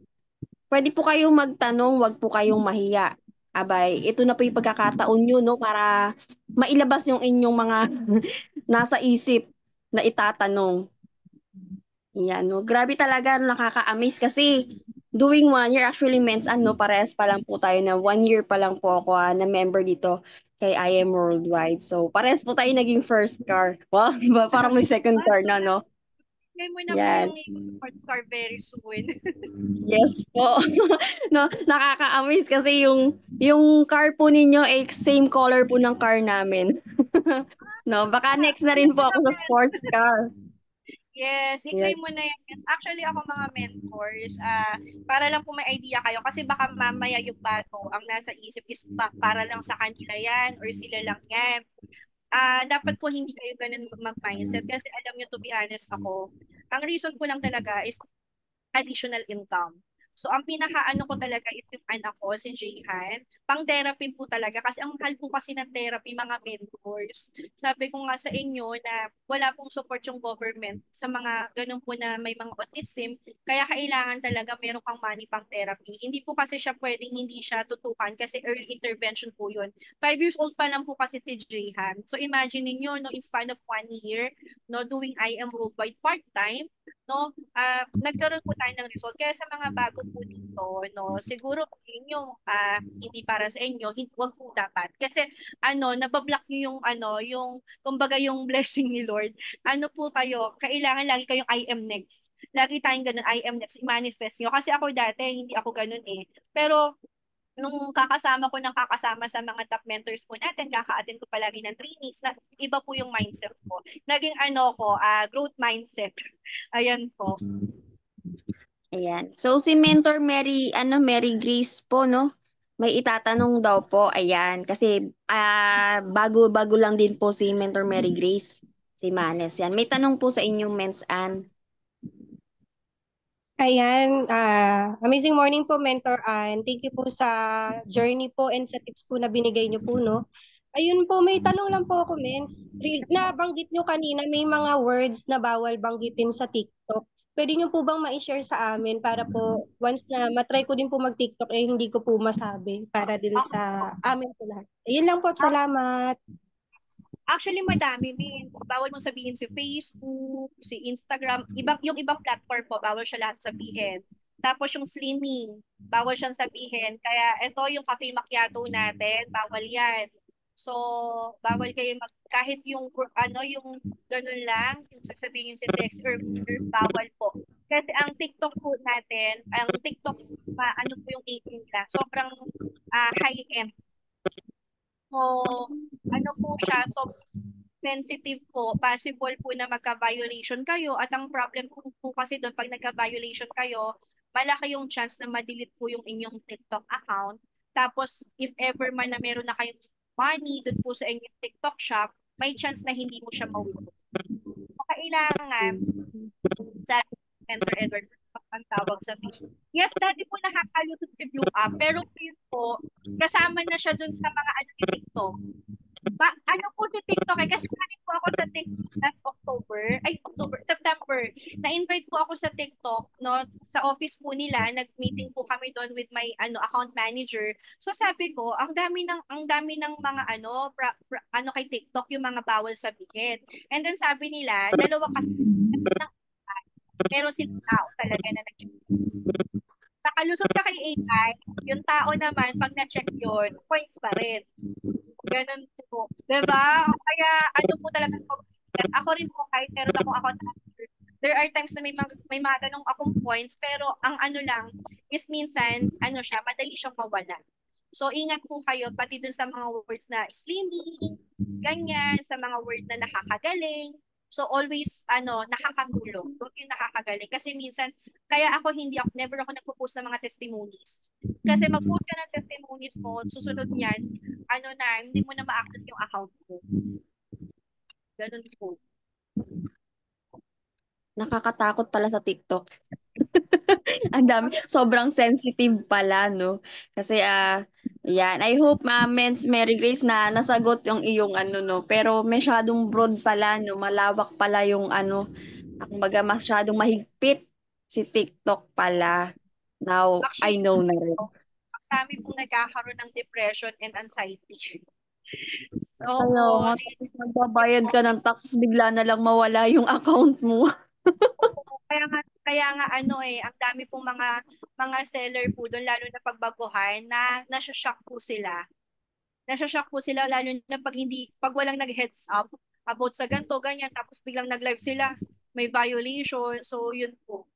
Pwede po kayong magtanong, wag po kayong mahiya. Abay, ito na po yung pagkakataon nyo, no, para mailabas yung inyong mga nasa isip na itatanong. Yan, no. Grabe talaga, nakaka-amaze kasi doing 1 year, actually, Mens, parehas pa lang po tayo na 1 year pa lang po ako na member dito kay I Am Worldwide. So, parehas po tayo naging first car. Wow, diba? Parang may second car na, no? Ngayon mo na po Yan. yung Ford Star very soon. Yes po. No, nakaka-amaze kasi yung car po ninyo ay same color po ng car namin. No, baka next na rin po ako sa sports car. Yes, Yes. i-claim mo na yan. Actually, ako mga mentors, para lang po may idea kayo, kasi baka mamaya yung bago, ang nasa isip is para lang sa kanila yan, or sila lang yan. Dapat po hindi kayo ganun mag-mindset, kasi alam nyo, to be honest ako, ang reason ko lang talaga is additional income. So, ang pinaka-ano ko talaga is yung anak ko, si Jayhan. Pang-therapy po talaga. Kasi ang mahal po kasi ng therapy, mga mentors. Sabi ko nga sa inyo na wala pong support yung government sa mga ganun po na may mga autism. Kaya kailangan talaga meron kang money pang therapy. Hindi po kasi siya pwedeng hindi siya tutukan kasi early intervention po yun. 5 years old pa lang po kasi si Jayhan. So, imagine niyo no, in span of 1 year, no, doing IM worldwide part-time, no, nagkaroon po tayo ng result. Kaya sa mga bago po dito, no, siguro kung yung hindi para sa inyo, wag po dapat. Kasi nabablock niyo yung kumbaga yung blessing ni Lord. Ano po kayo, kailangan lagi kayong I am next. Lagi tayong ganun, I am next, i-manifest nyo. Kasi ako dati, hindi ako ganun eh. Pero nung kakasama sa mga top mentors po natin, kaka-attend ko palagi ng trainings, na iba po yung mindset ko. Naging growth mindset. Ayan po. Ayan. So si Mentor Mary, Mary Grace po, no? May itatanong daw po. Ayan. Kasi bago-bago lang din po si Mentor Mary Grace. Si Manes. Yan. May tanong po sa inyong Mens Ann. Ayan, amazing morning po, Mentor Ann. Thank you po sa journey po and sa tips po na binigay niyo po, no? Ayun po, may tanong lang po ako, Mens. Nabanggit niyo kanina may mga words na bawal banggitin sa TikTok. Pwede niyo po bang ma-share sa amin para po once na matry ko din po mag-TikTok hindi ko po masabi para din sa amin po lahat. Ayun lang po, salamat. Actually, madami means. Bawal mong sabihin si Facebook, si Instagram, yung ibang platform po, bawal siya lahat sabihin. Tapos yung slimming, bawal siyang sabihin. Kaya ito yung cafe macchiato natin, bawal yan. So, bawal kayo kahit yung yung ganun lang, yung sasabihin yung si sex or bawal po. Kasi ang TikTok po natin, ang TikTok, po yung 18 lang, sobrang high-end. So, po siya, so sensitive po, possible po na magka-violation kayo at ang problem po kasi doon pag nagka-violation kayo, malaki yung chance na ma-delete po yung inyong TikTok account. Tapos if ever man na meron na kayong money doon po sa inyong TikTok shop, may chance na hindi mo siya mawala. So, kailangan sa Mentor Edward ang tawag sa Facebook. Yes, dati po nakakalusot si Blue Up, pero po, kasama na siya dun sa mga ni TikTok. Po si TikTok kasi namin po ako sa TikTok last September. Na-invite po ako sa TikTok, no, sa office po nila, nag-meeting po kami doon with my account manager. So sabi ko, ang dami ng mga kay TikTok yung mga bawal sabihin. And then sabi nila, dalawa kasi pero sila tao talaga na nakalusot ka kay AI, yung tao naman, pag na-check yun, points pa rin. Ganun po. Diba? Kaya po talaga po, ako rin po kahit meron akong account manager, there are times na may mga ganong akong points, pero ang lang is minsan, siya, madali siyang mawala. So, ingat po kayo, pati dun sa mga words na slimming, ganyan, sa mga words na nakakagaling. So, always, nakakatulong. Huwag yung nakakagaling. Kasi minsan, kaya never ako nagpo-post ng mga testimonies. Kasi mag-post ka ng testimonies mo, susunod niyan, hindi mo na ma-access yung account mo. Ganun po. Nakakatakot pala sa TikTok. Ang dami, sobrang sensitive pala, no? Kasi, yan. I hope, Men's Mary Grace, na nasagot yung iyong no? Pero masyadong broad pala, no? Malawak pala yung kumbaga masyadong mahigpit si TikTok pala. Now, I Actually, know na rin. ang dami pong nagkakaroon ng depression and anxiety. Kaya Oo. nga, tapos magbabayad ka ng taxes, bigla na lang mawala yung account mo. Kaya nga ang dami pong mga seller po doon, lalo na pagbaguhan, na nasha-shock po sila. Nasha-shock po sila lalo na pag walang nag-heads up about sa ganito, ganyan, tapos biglang nag-live sila, may violation. So, yun po.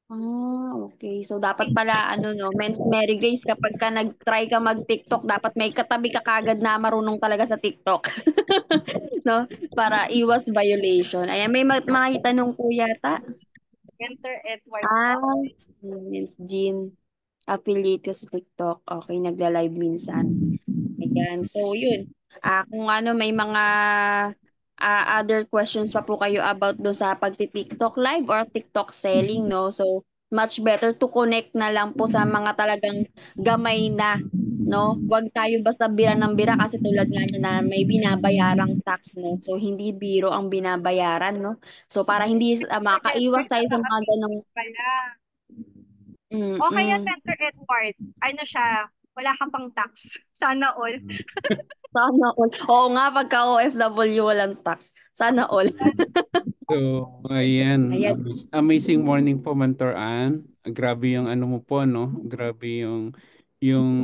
Okay. So, dapat pala, Mary Grace, kapag ka nag-try ka mag-TikTok, dapat may katabi ka kagad na marunong talaga sa TikTok. No? Para iwas violation. Ayan, may mga itanong po yata. Mentor Edward Ah, po. si Miss Jean. Affiliate ka sa TikTok. Okay, nagla-live minsan. Ayan. So, yun. Kung may mga other questions pa po kayo about doon sa pagti-TikTok live or TikTok selling, no? So, much better to connect na lang po sa mga talagang gamay na, no? Huwag tayo basta bira ng bira kasi tulad nga niya na may binabayarang tax, no? So, hindi biro ang binabayaran, no? So, para hindi Mentor makaiwas Edward, tayo sa mga ganong nakaka-Facebook pala. O kaya mm. Mentor Edward, ano siya, wala ka pang tax. Sana all. Sana all. Oo nga, pagka OFW walang tax. Sana all. So, ayan. Ayan. Amazing morning po, Mentor Ann. Grabe yung ano mo po, no? Grabe yung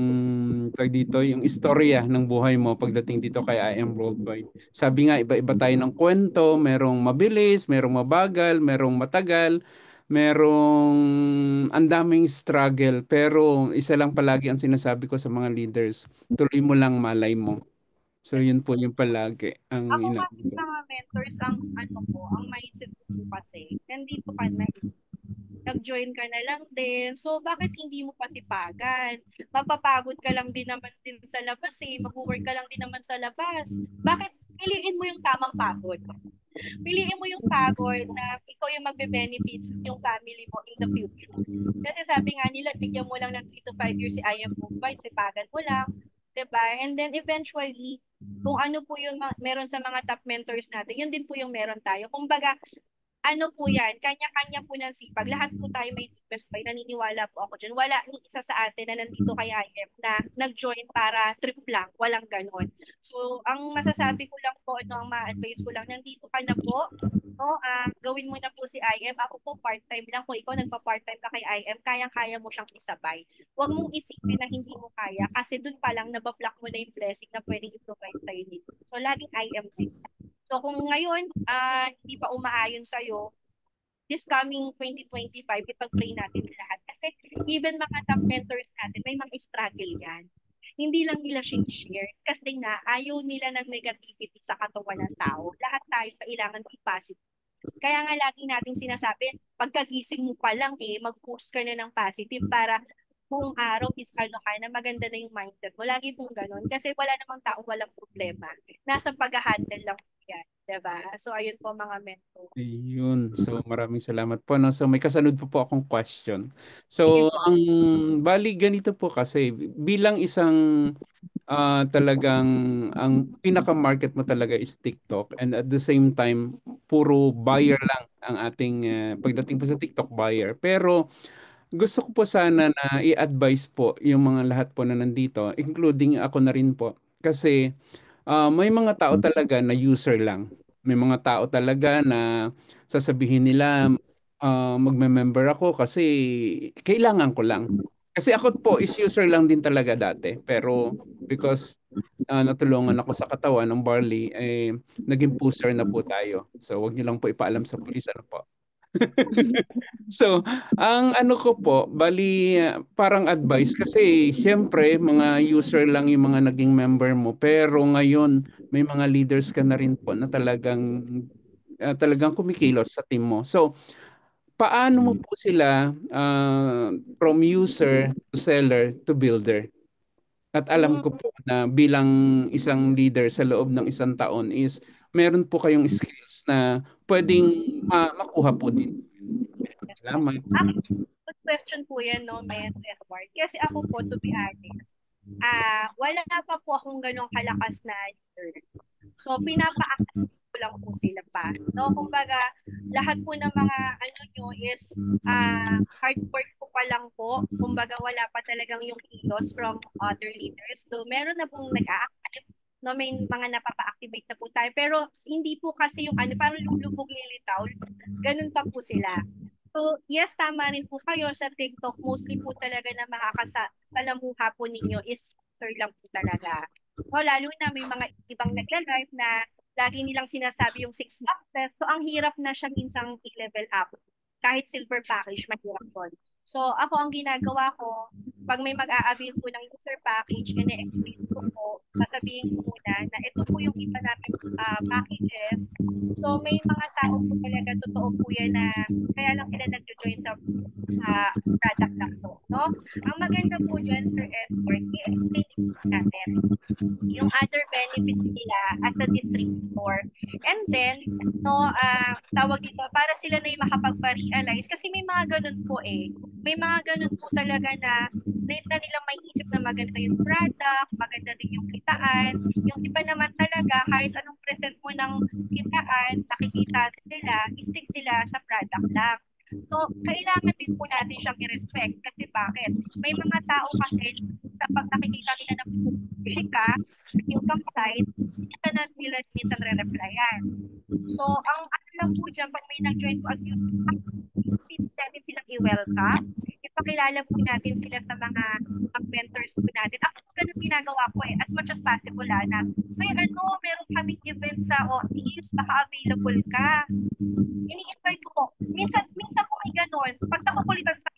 tag dito, yung istorya ng buhay mo pagdating dito kay I Am Worldwide. Sabi nga, iba-iba tayo ng kwento. Merong mabilis, merong mabagal, merong matagal, merong ang daming struggle. Pero isa lang palagi ang sinasabi ko sa mga leaders, tuloy mo lang malay mo. So, Yes. yun po yung palagi ang Ako kasi mga mentors, ang ano ko, ang mindset ko po kasi, nandito ka na eh. Nag-join ka na lang din. So, bakit hindi mo pasipagan? Mapapagod ka lang din naman din sa labas eh. Mag-work ka lang din naman sa labas. Bakit piliin mo yung tamang pagod? Piliin mo yung pagod na ikaw yung magbe-benefits yung family mo in the future. Kasi sabi nga nila, bigyan mo lang ng 3 to 5 years si I am Mumbai, sipagan mo lang. 'Di ba? And then eventually, kung ano po yung meron sa mga top mentors natin, yun din po yung meron tayo. Kumbaga, ano po yan, kanya-kanya po ng sipag. Lahat po tayo may best buy. Naniniwala po ako dyan. Wala ni isa sa atin na nandito kay IF na nag-join para trip lang. Walang ganon. So, ang masasabi ko lang po, ang ma-advise ko lang, nandito ka na po. No, gawin mo na po si IM. Ako po part-time lang. Kung ikaw nagpa-part-time ka kay IM, kayang-kaya mo siyang isabay. Huwag mong isipin na hindi mo kaya kasi dun pa lang nabablock mo na yung blessing na pwedeng i-provide sa'yo dito. So, laging IM next. So kung ngayon hindi pa umaayon sa'yo, this coming 2025, ipag-pray natin lahat. Kasi even mga top mentors natin, may mga struggle yan. Hindi lang nila share kasi nga ayaw nila ng negativity sa katawan ng tao. Lahat tayo kailangan i-positive. Kaya nga lagi nating sinasabi, pagkagising mo pa lang mag-post ka na ng positive para buong araw is na maganda na yung mindset mo. Lagi pong ganun. Kasi wala namang tao walang problema. Nasa pag-handle lang po yan. Diba? So, ayun po mga mentor. Ayun. So, maraming salamat po. No? So, may kasunod po ako akong question. Sige So, po. ang bali ganito po kasi, bilang isang talagang, ang pinaka-market mo talaga is TikTok and at the same time, puro buyer lang ang ating, pagdating po sa TikTok buyer. Pero, gusto ko po sana na i-advise po yung mga lahat po na nandito, including ako na rin po. Kasi, may mga tao talaga na user lang. May mga tao talaga na sasabihin nila, magme-member ako kasi kailangan ko lang. Kasi ako po is user lang din talaga dati. Pero because natulungan ako sa katawan ng barley, naging pusher na po tayo. So wag niyo lang po ipaalam sa pulis, ano po. So, ang ano ko po, bali parang advice kasi siyempre mga user lang yung mga naging member mo pero ngayon may mga leaders ka na rin po na talagang kumikilos sa team mo. So, paano mo po sila from user to seller to builder? At alam ko po na bilang isang leader sa loob ng isang taon is meron po kayong skills na pwedeng makuha po din. Salamat. Good question po yan, no, Mayan Edward. Kasi ako po, to be honest, wala pa po akong ganong kalakas na leader. So, pinapa-active ko lang po sila pa. No, kumbaga, lahat po ng mga ano nyo is hard work po pa lang po. Kumbaga, wala pa talagang yung kilos from other leaders. So, meron na pong nag-a-active. No, may mga napapa-activate na po tayo. Pero hindi po kasi yung ano, parang lulubog lilitaw. Ganun pa po sila. So, yes, tama rin po kayo sa TikTok. Mostly po talaga na makakasalamuha po ninyo is user lang po talaga. O, lalo na may mga ibang nagla-live na lagi nilang sinasabi yung 6 months test. So, ang hirap na siya mintang i-level up. kahit silver package, mahirap yun. So, ako ang ginagawa ko, pag may mag-a-avail po ng user package, ine-explain ko po, sasabihin ko muna na ito po yung iba natin packages. So, may mga tao po talaga, totoo po yan na kaya lang sila nag-join sa product na to. No? Ang maganda po dyan, Sir Edward, i-explain natin yung other benefits nila as a distributor. And then, no, tawag dito, para sila na yung makapagpa-realize kasi may mga ganun po eh. May mga ganun po talaga na late na nilang may isip na maganda yung product, maganda din yung kitaan. Yung iba naman talaga, kahit anong present mo ng kitaan, nakikita sila, stick sila sa product lang. So, kailangan din po natin siyang i-respect. Kasi bakit? May mga tao kasi sa pag nakikita nila ng ka, income side, ito na nila minsan re-replyan. So, ang ano lang po dyan, pag may nag-join po as user, natin silang i-welcome. Ipakilala po natin sila sa mga mentors po natin. Ako, ganun ginagawa ko eh, as much as possible na, may meron kaming event sa office, baka available ka. Ini-invite ko po. Minsan po may ganun. Pag nakukulitan sa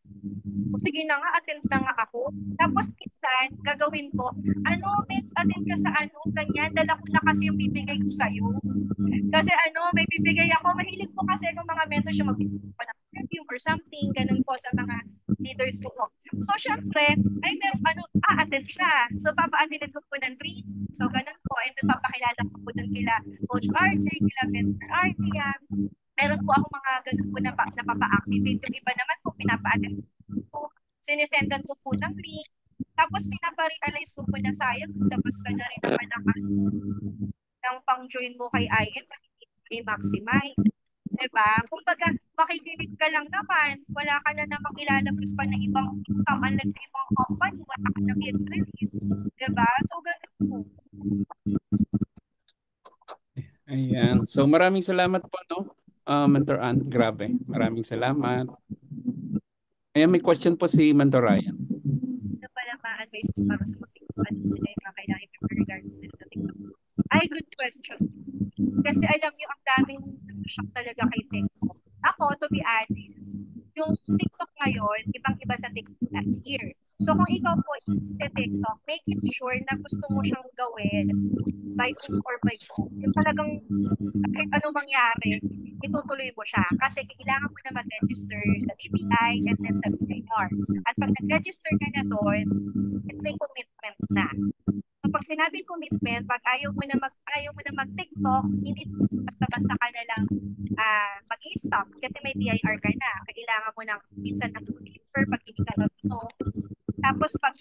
sige na nga, attend na nga ako. Tapos minsan, gagawin ko, Mets, attend ka sa ganyan, dala ko na kasi yung bibigay ko sa'yo. Kasi may bibigay ako, mahilig po kasi kung mga mentors yung magbibigay ko ng review or something, ganun po sa mga leaders ko po. So, syempre, ay meron attend siya. So, papa-attendin ko po ng free. So, ganun po. And then, papakilala ko po dun kila Coach RJ, kila Mentor Artia. Meron po ako mga ganun po na papa-activate. Yung iba naman po, pinapa-attend ko. Sinisendan ko po ng link. Tapos, pinapa-realize ko po na sayang. Tapos ka na rin naman ng pang-join mo kay IM, i-maximize. Diba? Kung baga, makikinig ka lang naman, wala ka na namang ilalabas pa ng ibang income, unlike sa ibang company, wala ka na release. Diba? So, ganun po. Ayan. So, maraming salamat po, no? Mentor Ann, grabe. Maraming salamat. Ayan, may question po si Mentor Ryan. Ano pala ma-advise mo para sa mag-TikTok? Ano nila yung kakailangan yung regarding sa TikTok? Ay, good question. Kasi alam nyo, ang daming shock talaga kay TikTok. Ako, to be honest, yung TikTok ngayon, ibang-iba sa TikTok last year. So, kung ikaw po sa TikTok, make it sure na gusto mo siyang gawin by hook or by hook. Yung talagang kahit anong mangyari, itutuloy mo siya. Kasi kailangan mo na mag-register sa DTI and then sa BIR. At pag nag-register ka na doon, it's a commitment na. So, pag sinabi commitment, pag ayaw mo na mag-TikTok, hindi basta-basta ka na lang mag-i-stop kasi may BIR ka na. Kailangan mo ng minsan ng deliver pag hindi ka na ito. Tapos pag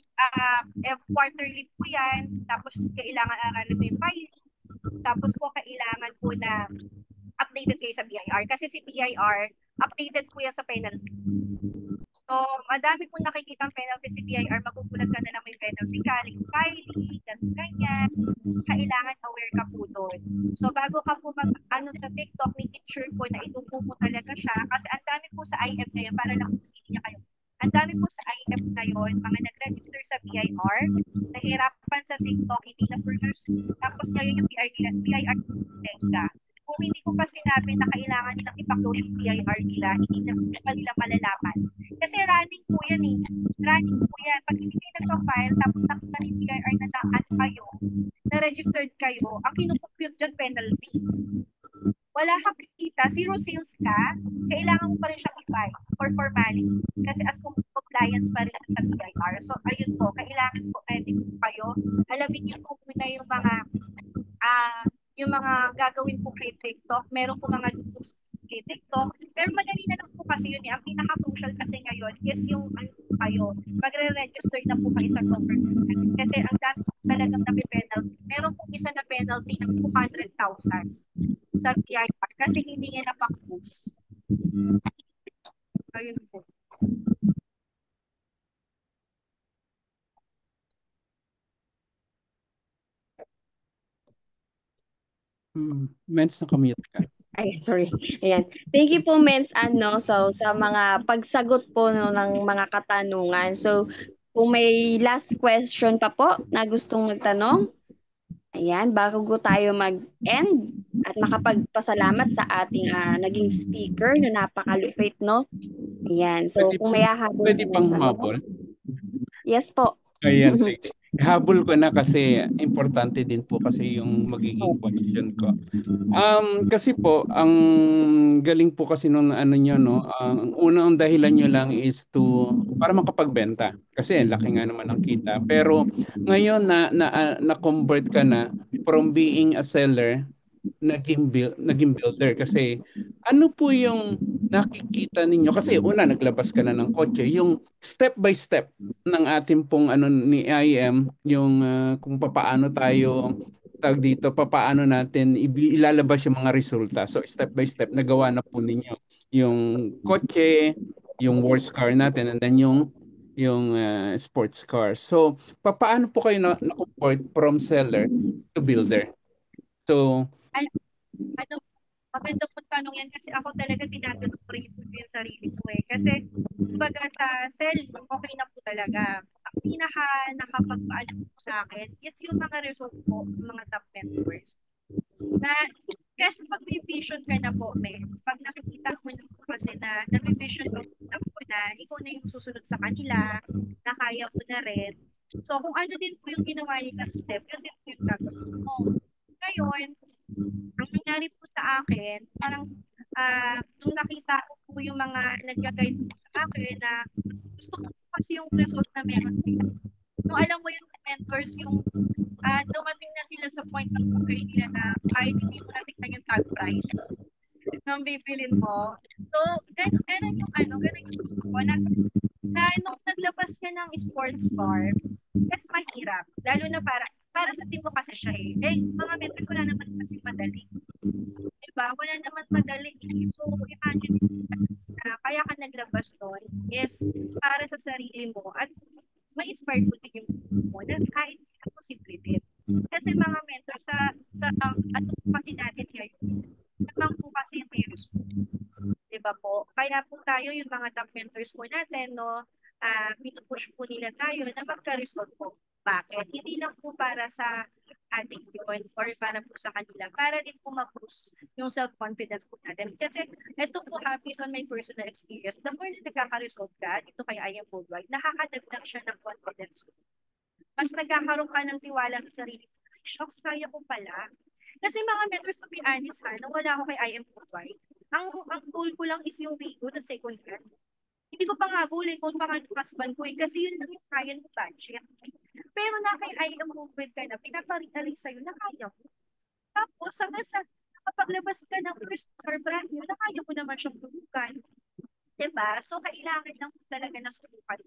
quarterly po yan, tapos kailangan aralin mo yung filing. Tapos po kailangan po na updated kayo sa BIR. Kasi si BIR, updated po yan sa penalty. So, madami po nakikita penalty si BIR, magugulat ka na lang may penalty ka, like filing, ganyan. Kailangan aware ka po doon. So, bago ka po sa TikTok, make it sure po na itupo mo talaga siya. Kasi ang dami po sa IF ngayon, para lang hindi niya kayo. Ang dami po sa IF ngayon, mga nag-register sa BIR, nahirapan sa TikTok, hindi na produce. Tapos ngayon yung BIR ka. Kung hindi ko pa sinabi na kailangan nilang ipa-close yung BIR nila, hindi na pa nila malalaman. Kasi running po yan eh. Running po yan. Pag hindi kayo nagpa-file, tapos nakita ni BIR na kayo, na-registered kayo, ang kinukompute dyan penalty. Wala kang kita, zero sales ka, kailangan mo pa rin siyang i-file for formality. Kasi as compliance pa rin sa BIR. So, ayun po, kailangan po ready po kayo. Alamin niyo po muna yung mga gagawin po kay TikTok. Meron po mga tools kay TikTok. Pero madali na lang po kasi yun eh. Ang pinaka-crucial kasi ngayon is yung magre-register na po kayo sa government. Kasi ang dami talagang napi-penalty. Meron po isa na penalty ng 200,000 sa BIR kasi hindi niya napak-post. Ayun po. Mens, nakamute ka. Ay, sorry. Ayan. Thank you po, Mens, so sa mga pagsagot po no, ng mga katanungan. So, kung may last question pa po na gustong magtanong, ayan, bago tayo mag-end, at makapagpasalamat sa ating naging speaker na napakalupit, no? Ayan. So, Pwede, kung may hahabol pwede ka pang ng tanong. humabol. Yes po. Ayan, sige. Habol ko na kasi importante din po kasi yung magiging question ko. Kasi po, ang galing po kasi nung ano nyo, no? Ang unang dahilan nyo lang is para makapagbenta. Kasi ang laki nga naman ang kita. Pero ngayon na-convert ka na from being a seller, naging builder. Kasi ano po yung nakikita ninyo? Kasi una, naglabas ka na ng kotse. Yung step by step ng ating pong ano ni IM, yung kung papaano tayo tag dito, papaano natin ilalabas yung mga resulta. So step by step, nagawa na po ninyo yung kotse, yung works car natin, and then yung sports car. So papaano po kayo na-convert from seller to builder? So, Al- ano, maganda po tanong yan kasi ako talaga tinatanong ko rin yung sarili ko eh. Kasi, kumbaga sa cell, okay na po talaga. Ang pinaka nakapagpaano po sa akin is yung mga result po ng mga top mentors. Na, kasi pag may vision ka na po, pag nakikita mo na po kasi na may vision ka na po na ikaw na yung susunod sa kanila, na kaya mo na rin. So, kung ano din po yung ginawa nila step, yun din po yung gagawin mo. Ngayon, ang nangyari po sa akin, parang nung nakita ko po yung mga nag-guide po sa akin na gusto ko po kasi yung result na meron sila. Nung alam mo yung mentors, yung dumating na sila sa point ng buhay nila na kahit hindi mo natin yung tag price ng bibilin mo. So, ganun yung ganun yung gusto ko. Na nung naglabas ka ng sports car, mas mahirap. Lalo na para sa team mo kasi siya eh. Mga mentors wala naman kasi madali. Diba? Wala naman madali. So, imagine na kaya ka naglabas doon is para sa sarili mo at ma-inspire mo din yung mo na kahit sila posible din. Kasi mga mentor sa ano po kasi natin ngayon, naman po kasi may result. Diba po? Kaya po tayo yung mga top mentors po natin, no, pinupush po nila tayo na magka-result po. Bakit? Hindi lang po para sa ating yun or para po sa kanila. Para din po ma-boost yung self-confidence po natin. Kasi ito po based on my personal experience, the more na nagkaka-result ka dito kay IM Worldwide, nakakadagdag siya ng confidence. Mas nagkakaroon ka ng tiwala sa sarili. Ay, shocks, kaya ko pala. Kasi mga mentors, to be honest ha, nung wala ako kay IM Worldwide, ang goal ko lang is yung Wigo na second hand. Hindi ko pa nga goal eh, kung pa nga yung husband ko eh, kasi yun lang yung kaya ng budget. Pero na kay IM Worldwide ka na, pinaparealize sa'yo na kaya mo. Tapos, hanggang sa nakapaglabas ka ng first car brand new, na kaya mo naman siyang tulugan. Diba? So, kailangan lang talaga na subukan.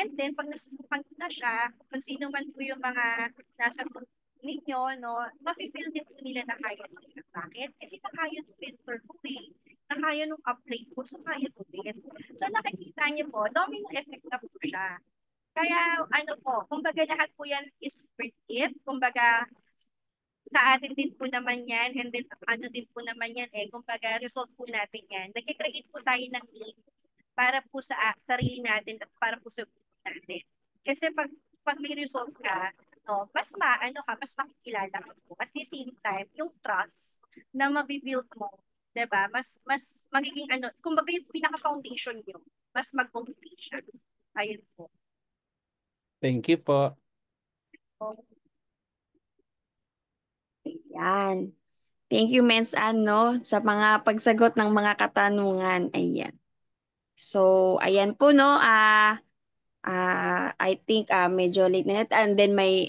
And then, pag nasubukan ko na siya, kung sino man po yung mga nasa group ninyo, no, mafe-feel din po nila na kaya nila. Bakit? Kasi nakaya ng mentor ko eh. Nakaya nung upgrade ko, so kaya ko din. So, nakikita niyo po, domino effect na po siya. Kaya, ano po, kumbaga lahat po yan is worth it. Kumbaga, sa atin din po naman yan, and then ano din po naman yan kumbaga result po natin yan. Nag-create po tayo ng need para po sa sarili natin at para po sa group natin. Kasi pag may result ka, no, mas makikilala ka po. At the same time, yung trust na mabibuild mo, 'di ba? Mas magiging kumbaga yung pinaka-foundation niyo, mas mag-foundation. Ayun po. thank you po. So, Ayan. Thank you, Mens Ann, no, sa mga pagsagot ng mga katanungan. Ayan. So, ayan po, no. I think medyo late na net. And then may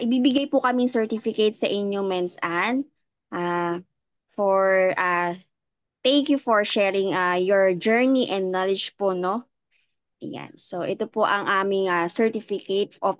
ibibigay po kaming certificate sa inyo, Mens Ann. For thank you for sharing your journey and knowledge po, no. Ayan. So, ito po ang aming certificate of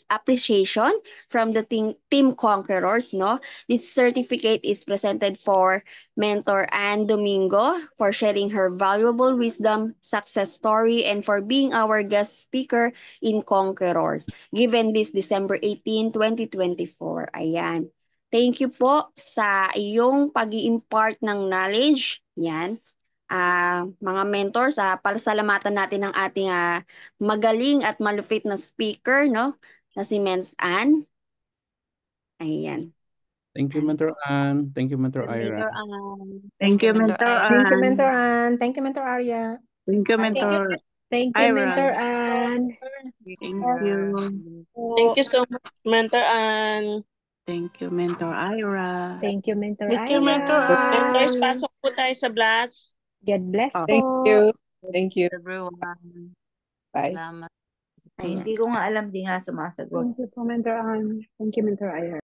appreciation from the Team Conquerors, no? This certificate is presented for Mentor Ann Domingo for sharing her valuable wisdom, success story, and for being our guest speaker in Conquerors, given this December 18, 2024. Ayan. Thank you po sa iyong pag-i-impart ng knowledge. Yan, mga mentors, pasalamatan natin ang ating magaling at malupit na speaker, no? Na si Mens Ann. Ayan. Thank you, Mentor Ann. Thank you, Mentor Ira. Mentor Ann. Thank you, Mentor Thank you, Ann. Mentor Ann. Thank you, Mentor Arya. Thank you, Mentor Thank you, Ira. Mentor Ann. Thank you. Thank you so much, Mentor Ann. Thank you, Mentor Ira. Thank you, Mentor Thank you, Mentor Ira. Mentors, pasok po tayo sa blast. God bless Oh. Thank po. you. Thank you. Everyone. Bye. Salamat. Ayan. Hindi ko nga alam, di nga sumasagot. Thank you po, Mentor Ann. Thank you, Mentor Ira.